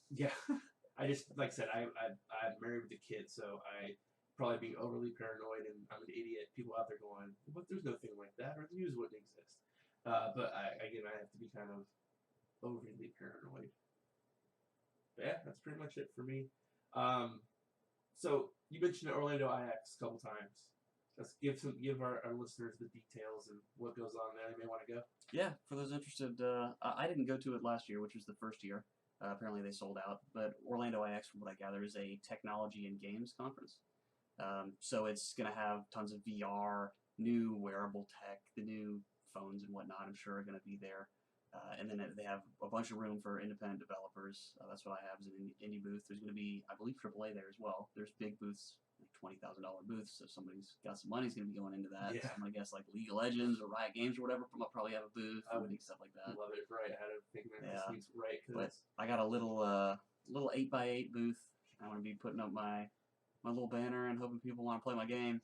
Yeah, I just like I said, I'm married with a kid, so I probably being overly paranoid, and I'm an idiot. People out there going, "What? There's nothing like that, or the news wouldn't exist." But I have to be kind of overly paranoid. But yeah, that's pretty much it for me. So you mentioned Orlando IX a couple times. Let's give our listeners the details and what goes on there. They may want to go. Yeah, for those interested, I didn't go to it last year, which was the first year. Apparently they sold out. But Orlando IX, from what I gather, is a technology and games conference. So it's going to have tons of VR, new wearable tech, the new phones and whatnot, I'm sure, are going to be there. And then they have a bunch of room for independent developers. That's what I have is an indie booth. There's going to be, I believe, AAA there as well. There's big booths, like $20,000 booths. So if somebody's got some money, is going to be going into that. Yeah. So I'm going to guess like League of Legends or Riot Games or whatever will probably have a booth and stuff like that. I love it. Right. I had a big seems right. But I got a little 8x8 booth. I want to be putting up my little banner and hoping people want to play my game.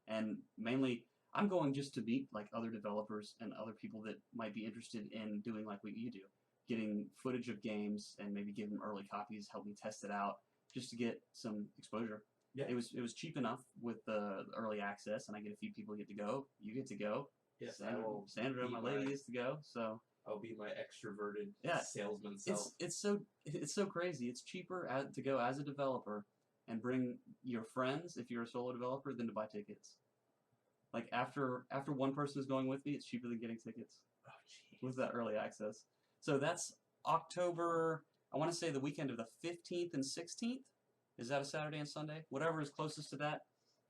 And mainly, I'm going just to meet like other developers and other people that might be interested in doing like what you do, getting footage of games and maybe give them early copies, help me test it out, just to get some exposure. Yeah. It was cheap enough with the early access, and I get a few people get to go. You get to go. Yes, Sandra, my lady, gets to go. So I'll be my extroverted salesman self. It's so crazy. It's cheaper to go as a developer and bring your friends if you're a solo developer than to buy tickets. Like after one person is going with me, it's cheaper than getting tickets. Oh, geez. With that early access. So that's October, I want to say the weekend of the 15th and 16th. Is that a Saturday and Sunday? Whatever is closest to that,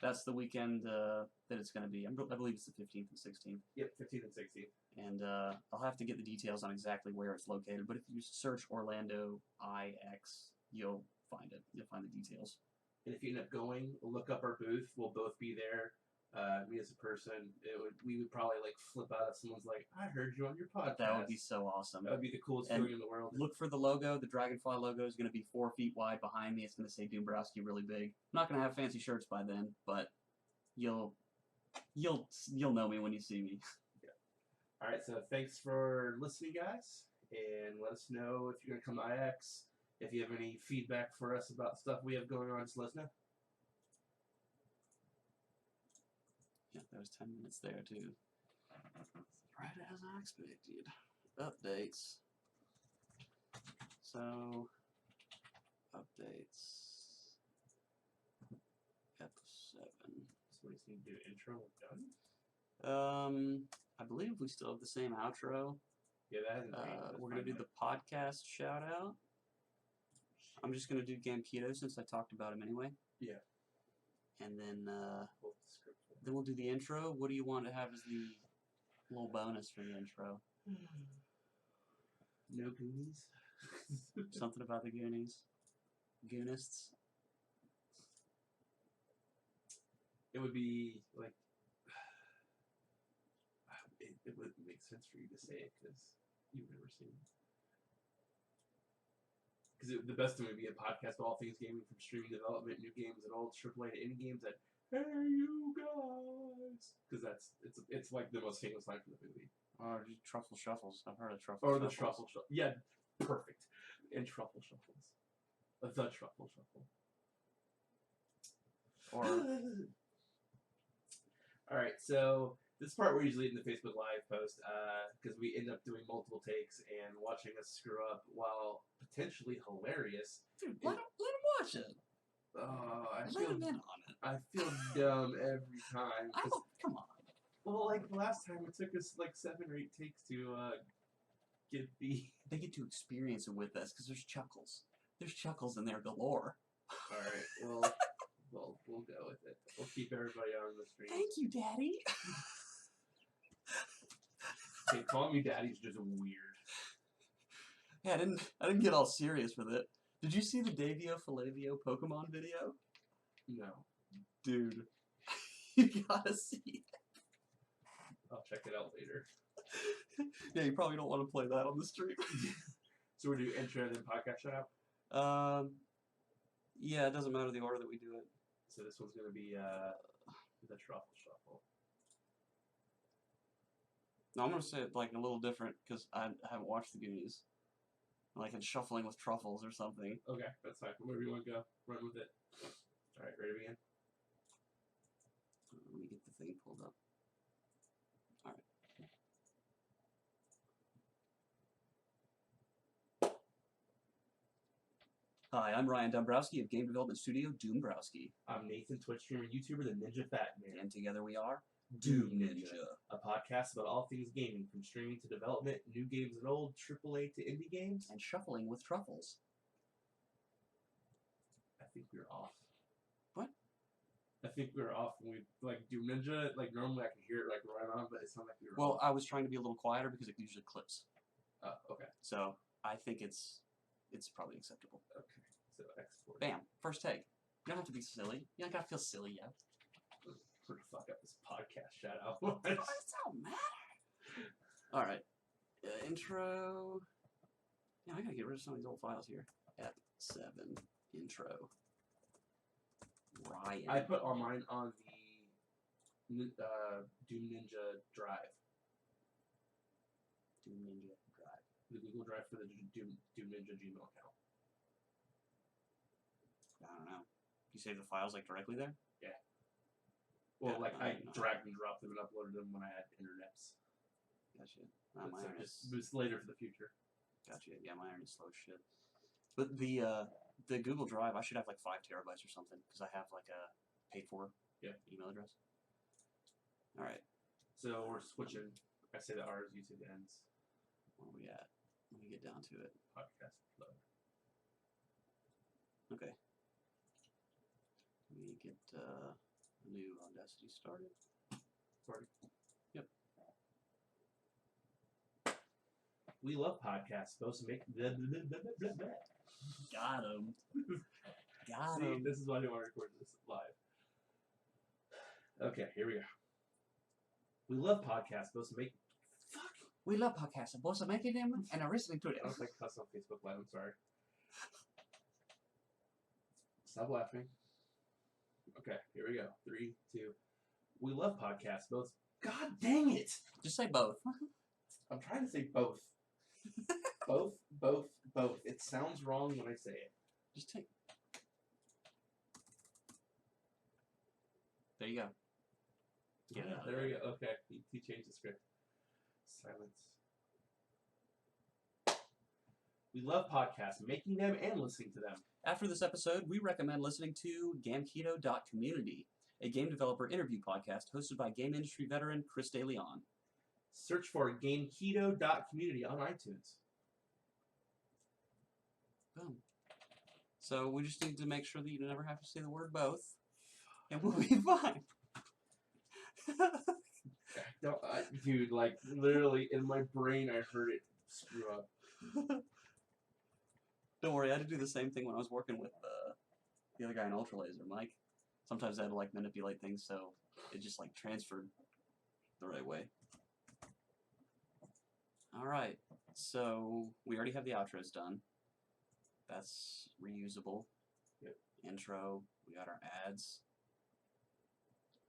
that's the weekend that it's going to be. I believe it's the 15th and 16th. Yep, 15th and 16th. And I'll have to get the details on exactly where it's located. But if you search Orlando IX, you'll find it. You'll find the details. And if you end up going, look up our booth. We'll both be there. Me as a person, we would probably like flip out if someone's like, "I heard you on your podcast." That would be so awesome. That would be the coolest And feeling in the world. Look for the logo. The Dragonfly logo is going to be 4 feet wide behind me. It's going to say Doombrowski really big. I'm not going to have fancy shirts by then, but you'll know me when you see me. Yeah. All right. So thanks for listening, guys, and let us know if you're going to come to IX. If you have any feedback for us about stuff we have going on, just let us know. Yeah, there was 10 minutes there too. Right as I expected. Updates. So, updates. F7. So we just need to do intro and done. I believe we still have the same outro. Yeah, that hasn't we're gonna do the podcast shout out. I'm just gonna do Gamketo since I talked about him anyway. Yeah. And then we'll do the intro. What do you want to have as the little bonus for the intro? No Goonies. Something about the Goonies. Goonists. It would be like it wouldn't make sense for you to say it because you've never seen it. Because the best thing would be a podcast of all things gaming, from streaming development, new games, and old AAA to indie games. That hey you guys, because it's like the most famous line from the movie. Or Truffle Shuffles. I've heard of Truffle Or Shuffles. the Truffle Shuffle. Yeah, perfect. And Truffle Shuffles. The Truffle Shuffle. Or alright, so this part we're usually in the Facebook Live post because we end up doing multiple takes and watching us screw up, while potentially hilarious. Dude, let him watch it. Oh, Let him in on it. I feel dumb every time. Oh, come on. Well, like last time, it took us like 7 or 8 takes to get the. They get to experience it with us because there's chuckles. There's chuckles in there galore. All right, well, we'll go with it. We'll keep everybody on the stream. Thank you, Daddy. Okay, calling me daddy's just weird. Yeah, I didn't get all serious with it. Did you see the Davio Falavio Pokemon video? No. Dude, you gotta see it. I'll check it out later. Yeah, you probably don't want to play that on the stream. So we do intro and then podcast shout out? Yeah, it doesn't matter the order that we do it. So this one's gonna be the Truffle Shuffle. No, I'm gonna say it like a little different because I haven't watched the Goonies. Like in Shuffling with Truffles or something. Okay, that's fine. Wherever you want to go, run with it. Alright, ready to begin? Let me get the thing pulled up. Alright. Hi, I'm Ryan Dombrowski of game development studio Doombrowski. I'm Nathan, Twitch streamer and YouTuber, the Ninja Fat Man. And together we are Doom Ninja, a podcast about all things gaming, from streaming to development, new games and old, AAA to indie games. And Shuffling with Truffles. I think we were off. What? I think we were off when we, like, Doom Ninja, like, normally I can hear it, like, right on, but it sounded like we were Well, off. I was trying to be a little quieter because it usually clips. Oh, okay. So, I think it's probably acceptable. Okay, so export. Bam. First take. You don't have to be silly. You don't gotta feel silly yet. We're gonna fuck up this podcast shout out. It don't matter. Alright. Intro. Yeah, I gotta get rid of some of these old files here. F7 intro. Ryan. I put all mine on the Doom Ninja Drive. Doom Ninja Drive. The Google Drive for the Doom Ninja Gmail account. I don't know. You save the files like directly there? Yeah. Well, Yeah, like I I don't know. dragged and dropped them and uploaded them when I had internets. Gotcha. So My internet's just later for the future. gotcha. Yeah, my internet's slow as shit. But the Google Drive, I should have like 5 terabytes or something because I have like a paid for email address. All right. So we're switching. I say the R's, you say the N's. Where are we at? Let me get down to it. Podcast load. Okay. Let me get a new Audacity started. Sorry. Yep. We love podcasts. Supposed to make blah, blah, blah, blah, blah, blah. Got him. Got See, him. this is why I didn't want to record this live. Okay, here we go. We love podcasts. Those make fuck. We love podcasts. I'm also making them and are listening to I them. don't think cuss on Facebook Live. I'm sorry. Stop laughing. Okay, here we go. 3, 2. We love podcasts. Both. God dang it! Just say both. I'm trying to say both. both. It sounds wrong when I say it. Just take. There you go. Get it out There we go. Okay, he changed the script. Silence. We love podcasts, making them and listening to them. After this episode, we recommend listening to Gamketo.community, a game developer interview podcast hosted by game industry veteran Chris DeLeon. Search for Gameketo.community on iTunes. Boom. So we just need to make sure that you never have to say the word both, and we'll be fine. Dude, like, literally, in my brain, I heard it screw up. Don't worry, I had to do the same thing when I was working with the other guy in Ultra Laser, Mike. Sometimes I had to, like, manipulate things so it just, like, transferred the right way. Alright, so we already have the outros done. That's reusable. Yep. Intro, we got our ads.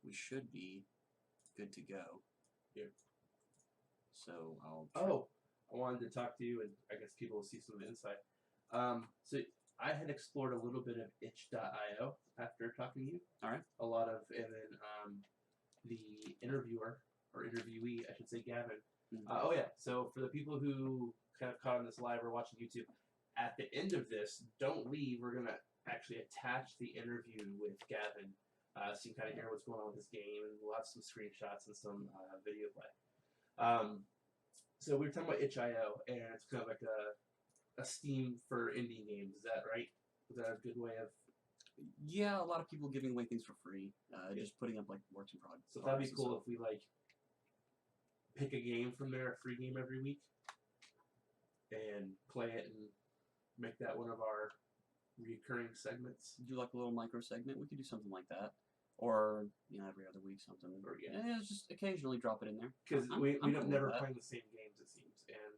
We should be good to go. Yep. So I'll... Oh, I wanted to talk to you, and I guess people will see some of the insight. So I had explored a little bit of itch.io after talking to you. Alright. A lot of, and then the interviewer, or interviewee, I should say, Gavin. Oh yeah, so for the people who kind of caught on this live or watching YouTube, at the end of this, don't leave, we're going to actually attach the interview with Gavin, so you can kind of hear what's going on with this game, and we'll have some screenshots and some video play. So we were talking about itch.io, and it's kind of like a Steam for indie games, is that right? Is that a good way of... Yeah, a lot of people giving away things for free, just putting up, like, works in progress. So that'd be cool if we, like, pick a game from there, a free game every week, and play it and make that one of our recurring segments. Do like a little micro segment. We could do something like that, or every other week something. Or, yeah, just occasionally drop it in there. because we cool never with that. playing the same games, it seems, and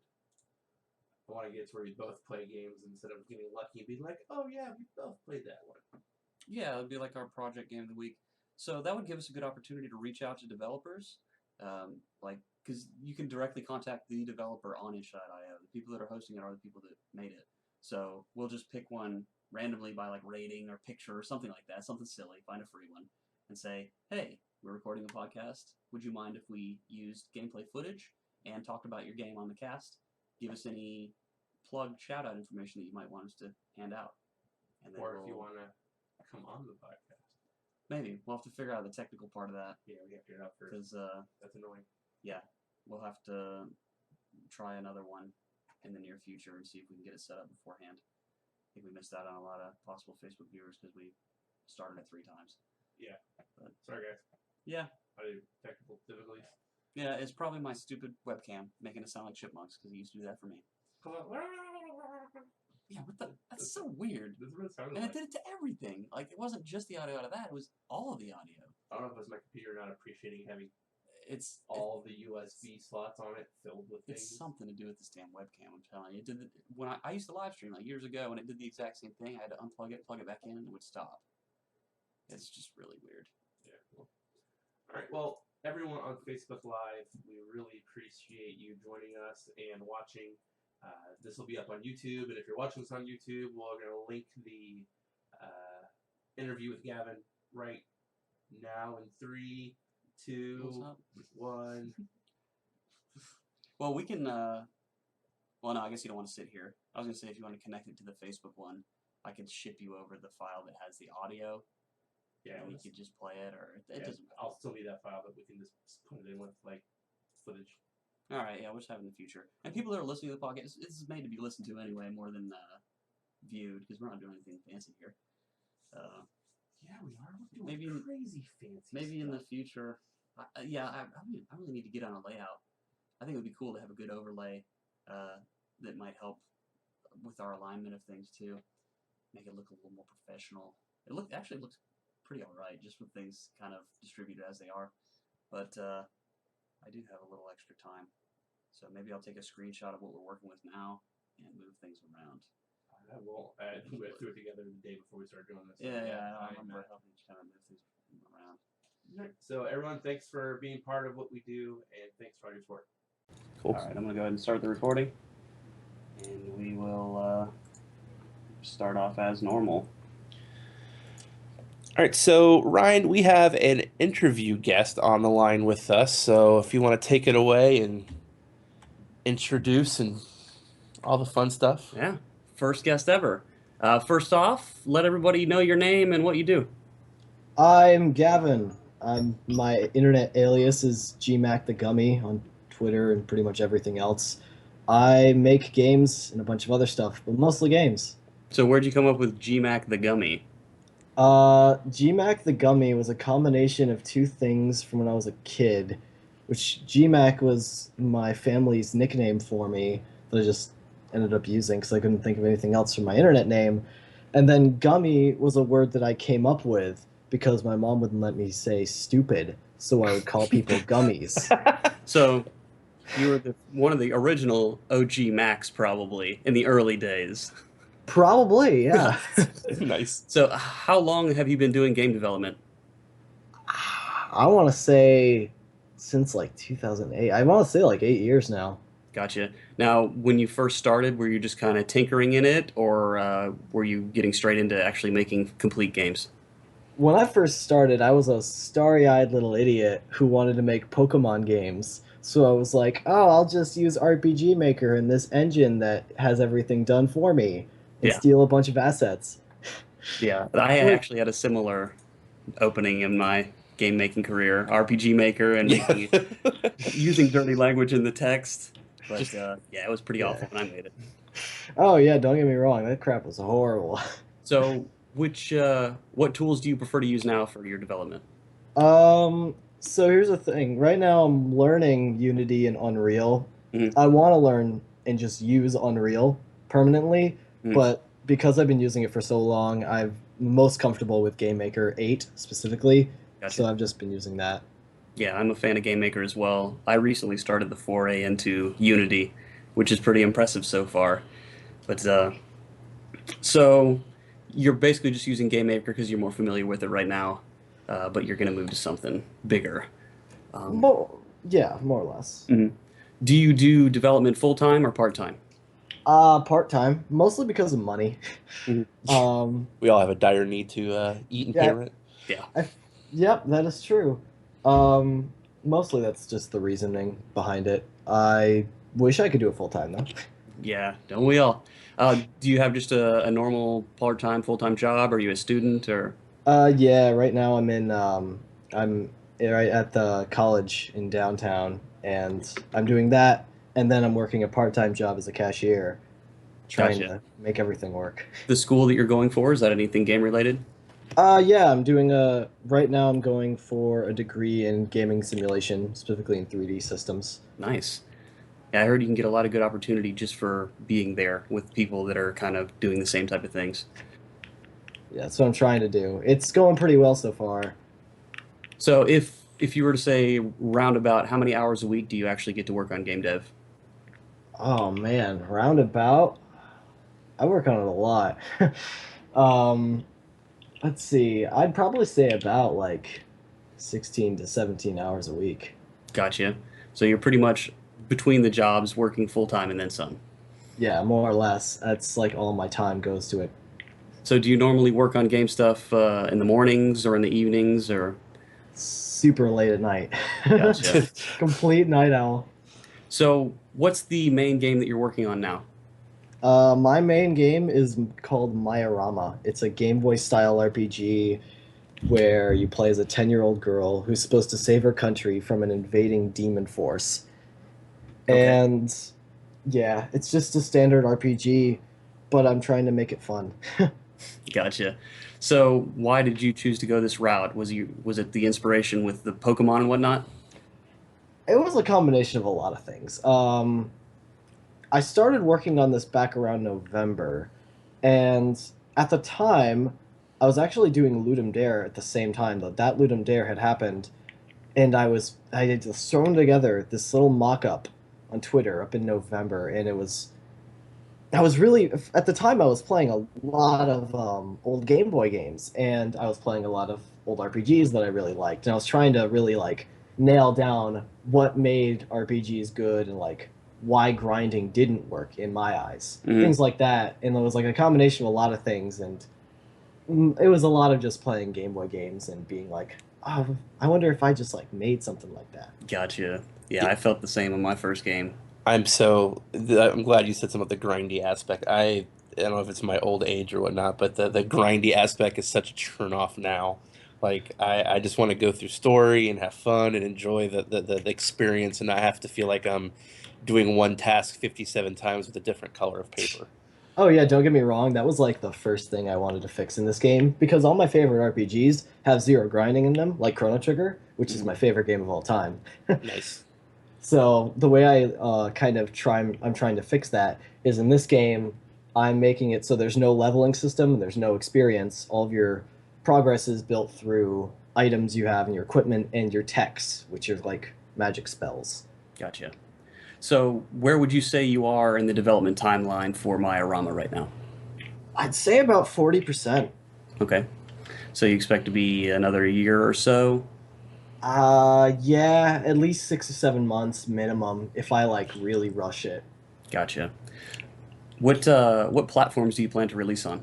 I want to get to where we both play games instead of getting lucky and being like, oh yeah, we both played that one. Yeah, it'd be like our project game of the week. So that would give us a good opportunity to reach out to developers, because you can directly contact the developer on itch.io. The people that are hosting it are the people that made it. So we'll just pick one randomly by like rating or picture or something like that, something silly, find a free one, and say, hey, we're recording a podcast. Would you mind if we used gameplay footage and talked about your game on the cast? Give us any plug shout-out information that you might want us to hand out. And then Or if you want to come on the podcast. Maybe. We'll have to figure out the technical part of that. Yeah, we have to figure it out first. Because, that's annoying. Yeah, we'll have to try another one in the near future and see if we can get it set up beforehand. I think we missed out on a lot of possible Facebook viewers because we started it 3 times. Yeah. But, sorry, guys. Yeah. I do technical difficulties. Yeah, it's probably my stupid webcam making it sound like chipmunks because it used to do that for me. Yeah, what the? That's so weird. This is what it sounded And like. it did it to everything. Like, it wasn't just the audio out of that, it was all of the audio. I don't know if it's my computer not appreciating having It's all the USB slots on it filled with things. It's something to do with this damn webcam, I'm telling you. It did when I used to live stream like years ago, and it did the exact same thing. I had to unplug it, plug it back in, and it would stop. It's just really weird. Yeah. Cool. All right. Well, everyone on Facebook Live, we really appreciate you joining us and watching. This will be up on YouTube, and if you're watching this on YouTube, we're going to link the interview with Gavin right now in 3, 2, 1. Well, we can. Well, no, I guess you don't want to sit here. I was gonna say if you want to connect it to the Facebook one, I could ship you over the file that has the audio. Yeah, and we could just play it, or it doesn't matter. I'll still need that file, but we can just put it in with like footage. All right, yeah, we'll just have it in the future. And people that are listening to the podcast, this is made to be listened to anyway, more than viewed, because we're not doing anything fancy here. Yeah, we are. We're doing maybe crazy fancy. Maybe stuff. in the future. I really need to get on a layout. I think it would be cool to have a good overlay that might help with our alignment of things too. Make it look a little more professional. Actually looks pretty all right, just with things kind of distributed as they are. But I do have a little extra time, so maybe I'll take a screenshot of what we're working with now and move things around. Well, we went through it together the day before we started doing this. Yeah, I remember helping each kind of move things around. So everyone, thanks for being part of what we do, and thanks for all your support. Cool. All right, I'm going to go ahead and start the recording, and we will start off as normal. All right, so Ryan, we have an interview guest on the line with us, so if you want to take it away and introduce and all the fun stuff. Yeah, first guest ever. First off, let everybody know your name and what you do. I'm Gavin. My internet alias is GMac the Gummy on Twitter and pretty much everything else. I make games and a bunch of other stuff, but mostly games. So where'd you come up with GMac the Gummy? GMac the Gummy was a combination of two things from when I was a kid, which GMac was my family's nickname for me that I just ended up using because I couldn't think of anything else for my internet name. And then Gummy was a word that I came up with because my mom wouldn't let me say stupid, so I would call people gummies. So you were one of the original OG Macs probably in the early days. Probably, yeah. Nice. So how long have you been doing game development? I want to say since like 2008. I want to say like 8 years now. Gotcha. Now, when you first started, were you just kind of tinkering in it, or were you getting straight into actually making complete games? When I first started, I was a starry-eyed little idiot who wanted to make Pokemon games. So I was like, oh, I'll just use RPG Maker and this engine that has everything done for me and steal a bunch of assets. Yeah, I actually had a similar opening in my game-making career, RPG Maker and using dirty language in the text. But yeah, it was pretty awful when I made it. Oh yeah, don't get me wrong, that crap was horrible. So, what tools do you prefer to use now for your development? So here's the thing. Right now I'm learning Unity and Unreal. Mm-hmm. I want to learn and just use Unreal permanently, but because I've been using it for so long, I'm most comfortable with GameMaker 8 specifically. Gotcha. So I've just been using that. Yeah, I'm a fan of GameMaker as well. I recently started the foray into Unity, which is pretty impressive so far. But so you're basically just using GameMaker because you're more familiar with it right now, but you're going to move to something bigger. Yeah, more or less. Mm-hmm. Do you do development full-time or part-time? Part-time, mostly because of money. Mm-hmm. We all have a dire need to eat and pay rent. Yeah. Yep, that is true. Mostly that's just the reasoning behind it. I wish I could do it full-time, though. Yeah, don't we all? Do you have just a normal part-time, full-time job? Are you a student or? Yeah, right now I'm right at the college in downtown, and I'm doing that, and then I'm working a part-time job as a cashier, trying to make everything work. The school that you're going for, is that anything game-related? Yeah, I'm doing right now I'm going for a degree in gaming simulation, specifically in 3D systems. Nice. Yeah, I heard you can get a lot of good opportunity just for being there with people that are kind of doing the same type of things. Yeah, that's what I'm trying to do. It's going pretty well so far. So if you were to say roundabout, how many hours a week do you actually get to work on game dev? Oh man, roundabout? I work on it a lot. Let's see. I'd probably say about like 16 to 17 hours a week. Gotcha. So you're pretty much between the jobs working full-time and then some. Yeah, more or less. That's like all my time goes to it. So do you normally work on game stuff in the mornings or in the evenings or? Super late at night. Gotcha. Complete night owl. So what's the main game that you're working on now? My main game is called Mayarama. It's a Game Boy style RPG where you play as a 10-year-old girl who's supposed to save her country from an invading demon force. Okay. And yeah, it's just a standard RPG, but I'm trying to make it fun. Gotcha. So why did you choose to go this route? Was it the inspiration with the Pokemon and whatnot? It was a combination of a lot of things. I started working on this back around November, and at the time, I was actually doing Ludum Dare at the same time. That Ludum Dare had happened, and I had just thrown together this little mock-up on Twitter up in November, and I was really at the time I was playing a lot of old Game Boy games, and I was playing a lot of old RPGs that I really liked, and I was trying to really like nail down what made RPGs good and like why grinding didn't work in my eyes, things like that, and it was like a combination of a lot of things, and it was a lot of just playing Game Boy games and being like, oh, I wonder if I just like made something like that. Gotcha. Yeah, I felt the same on my first game. I'm glad you said something about the grindy aspect. I don't know if it's my old age or whatnot, but the grindy aspect is such a turn off now. Like I just want to go through story and have fun and enjoy the experience and not have to feel like I'm doing one task 57 times with a different color of paper. Oh yeah, don't get me wrong, that was like the first thing I wanted to fix in this game because all my favorite RPGs have zero grinding in them, like Chrono Trigger, which is my favorite game of all time. Nice. So the way I I'm trying to fix that is in this game, I'm making it so there's no leveling system, there's no experience. All of your progress is built through items you have in your equipment and your techs, which are like magic spells. Gotcha. So, where would you say you are in the development timeline for Mayarama right now? I'd say about 40%. Okay. So, you expect to be another year or so? Yeah, at least 6 or 7 months minimum if I like really rush it. Gotcha. What platforms do you plan to release on?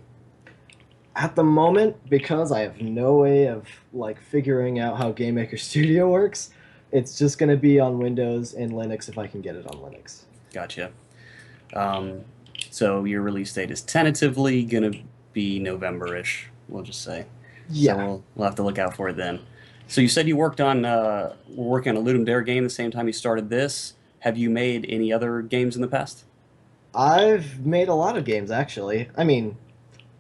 At the moment, because I have no way of like figuring out how Game Maker Studio works, it's just going to be on Windows and Linux if I can get it on Linux. Gotcha. So your release date is tentatively going to be November-ish, we'll just say. Yeah. So we'll have to look out for it then. So you said you were working on a Ludum Dare game the same time you started this. Have you made any other games in the past? I've made a lot of games, actually. I mean,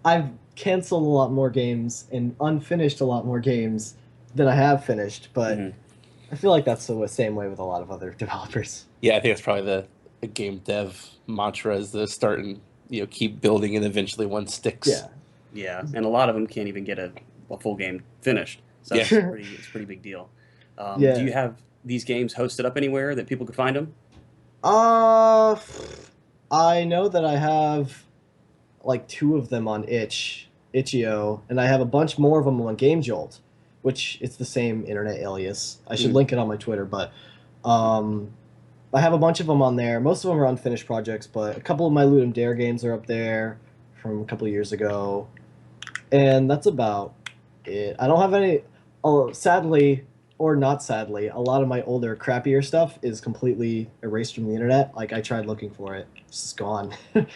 I've canceled a lot more games and unfinished a lot more games than I have finished, but I feel like that's the same way with a lot of other developers. Yeah, I think it's probably the game dev mantra is the start and keep building and eventually one sticks. Yeah. Yeah, and a lot of them can't even get a full game finished. So Yeah. it's a pretty big deal. Yeah. Do you have these games hosted up anywhere that people could find them? I know that I have like 2 of them on itch.io, and I have a bunch more of them on GameJolt, which it's the same internet alias. I should link it on my Twitter, but I have a bunch of them on there. Most of them are unfinished projects, but a couple of my Ludum Dare games are up there from a couple of years ago, and that's about it. I don't have any. Oh, sadly, or not sadly, a lot of my older, crappier stuff is completely erased from the internet. Like, I tried looking for it. It's just gone.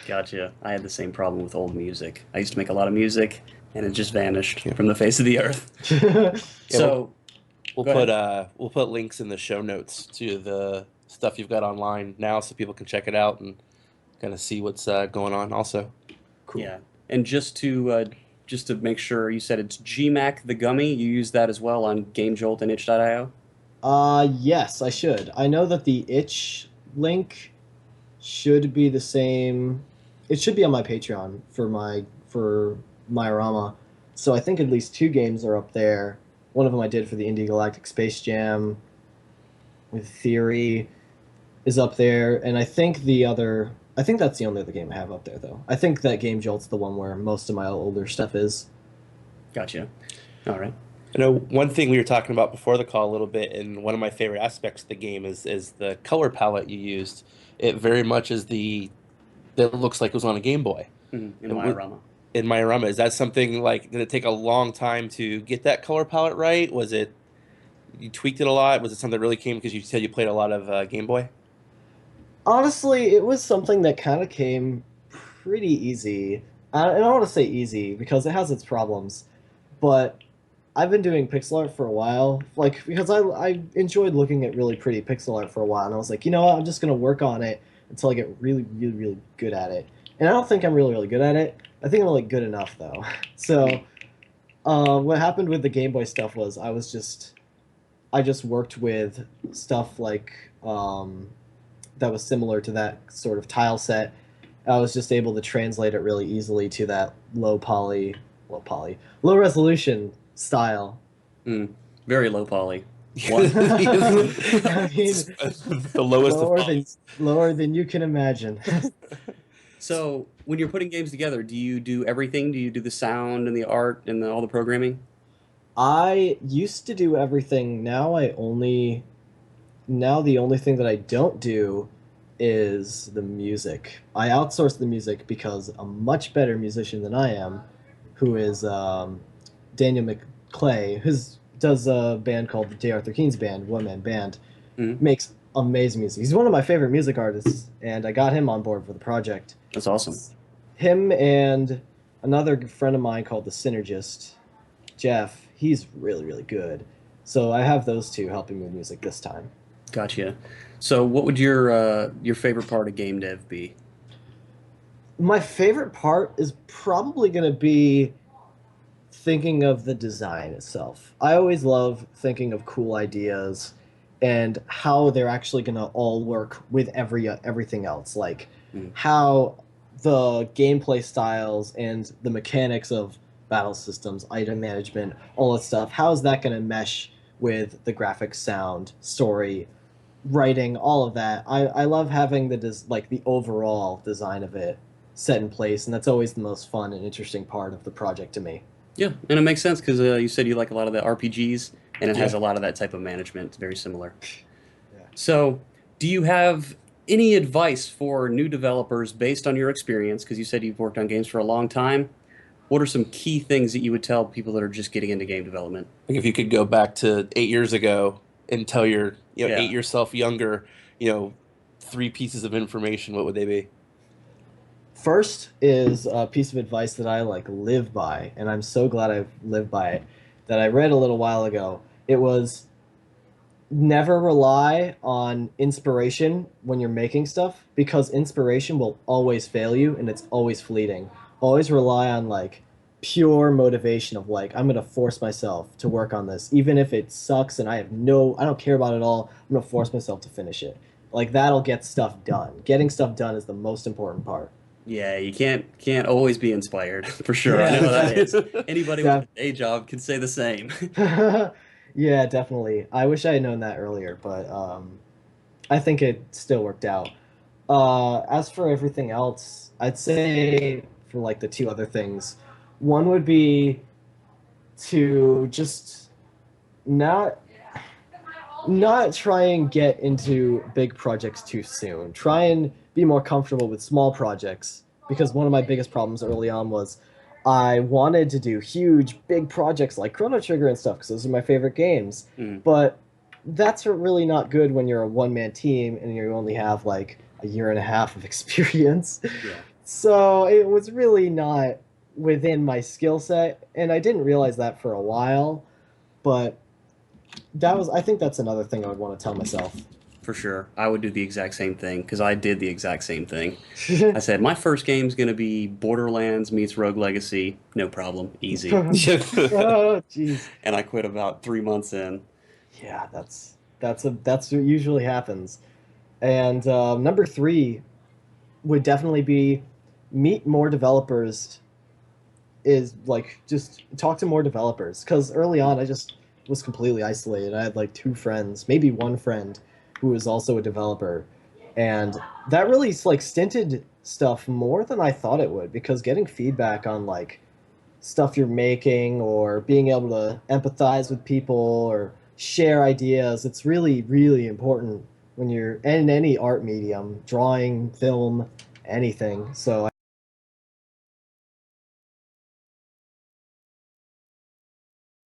Gotcha. I had the same problem with old music. I used to make a lot of music, and it just vanished from the face of the earth. So we'll put links in the show notes to the stuff you've got online now, so people can check it out and kind of see what's going on. Also, Cool. Yeah, and just to make sure, you said it's GMAC the Gummy. You use that as well on GameJolt and itch.io? Yes, I should. I know that the itch link should be the same. It should be on my Patreon for Mayarama. So I think at least 2 games are up there. One of them I did for the Indie Galactic Space Jam with Theory is up there, and I think that's the only other game I have up there, though. I think that Game Jolt's the one where most of my older stuff is. Gotcha. All right. I know one thing we were talking about before the call a little bit, and one of my favorite aspects of the game is the color palette you used. It very much is that looks like it was on a Game Boy. In Mayarama. In Mayarama, is that something like, did it take a long time to get that color palette right? Was it, you tweaked it a lot? Was it something that really came because you said you played a lot of Game Boy? Honestly, it was something that kind of came pretty easy. I don't want to say easy because it has its problems, but I've been doing pixel art for a while, like because I enjoyed looking at really pretty pixel art for a while, and I was like, you know what, I'm just gonna work on it until I get really, really, really good at it. And I don't think I'm really, really good at it. I think I'm like good enough though. So, what happened with the Game Boy stuff was I just worked with stuff like that was similar to that sort of tile set. I was just able to translate it really easily to that low poly low resolution style. Very low poly. I mean, the lowest of lower than you can imagine. So, when you're putting games together, do you do everything? Do you do the sound and the art and all the programming? I used to do everything. Now the only thing that I don't do is the music. I outsource the music because a much better musician than I am, who is Daniel McClay, who does a band called the J. Arthur Keen's Band, one man band, makes amazing music. He's one of my favorite music artists, and I got him on board for the project. That's awesome. Him and another friend of mine called the Synergist, Jeff. He's really, really good. So I have those two helping me with music this time. Gotcha. So, what would your favorite part of game dev be? My favorite part is probably going to be thinking of the design itself. I always love thinking of cool ideas and how they're actually going to all work with everything else, like how the gameplay styles and the mechanics of battle systems, item management, all that stuff. How is that going to mesh with the graphics, sound, story, writing, all of that? I love having the overall design of it set in place, and that's always the most fun and interesting part of the project to me. Yeah, and it makes sense because you said you like a lot of the RPGs, and it has a lot of that type of management. It's very similar. Yeah. So, do you have any advice for new developers based on your experience? Because you said you've worked on games for a long time. What are some key things that you would tell people that are just getting into game development? Like if you could go back to 8 years ago and tell your 8 yourself younger, 3 pieces of information, what would they be? First is a piece of advice that I live by, and I'm so glad I've lived by it, that I read a little while ago. It was never rely on inspiration when you're making stuff, because inspiration will always fail you and it's always fleeting. Always rely on pure motivation of I'm going to force myself to work on this, even if it sucks and I don't care about it all. I'm going to force myself to finish it. That'll get stuff done. Getting stuff done is the most important part. Yeah, you can't always be inspired, for sure. Yeah, I know that is. exactly. Anybody with a day job can say the same. Yeah, definitely. I wish I had known that earlier, but I think it still worked out. As for everything else, I'd say for the 2 other things, one would be to just not try and get into big projects too soon. Try and be more comfortable with small projects, because one of my biggest problems early on was I wanted to do huge, big projects like Chrono Trigger and stuff because those are my favorite games. But that's really not good when you're a one-man team and you only have a year and a half of experience. Yeah. So it was really not within my skill set, and I didn't realize that for a while. But I think that's another thing I would want to tell myself. For sure. I would do the exact same thing because I did the exact same thing. I said, my first game's going to be Borderlands meets Rogue Legacy. No problem. Easy. Oh, jeez. And I quit about 3 months in. Yeah, that's what usually happens. And number 3 would definitely be meet more developers. Is just talk to more developers, because early on I just was completely isolated. I had 2 friends, maybe 1 friend, who was also a developer, and that really stinted stuff more than I thought it would, because getting feedback on stuff you're making or being able to empathize with people or share ideas, it's really, really important when you're in any art medium, drawing, film, anything. So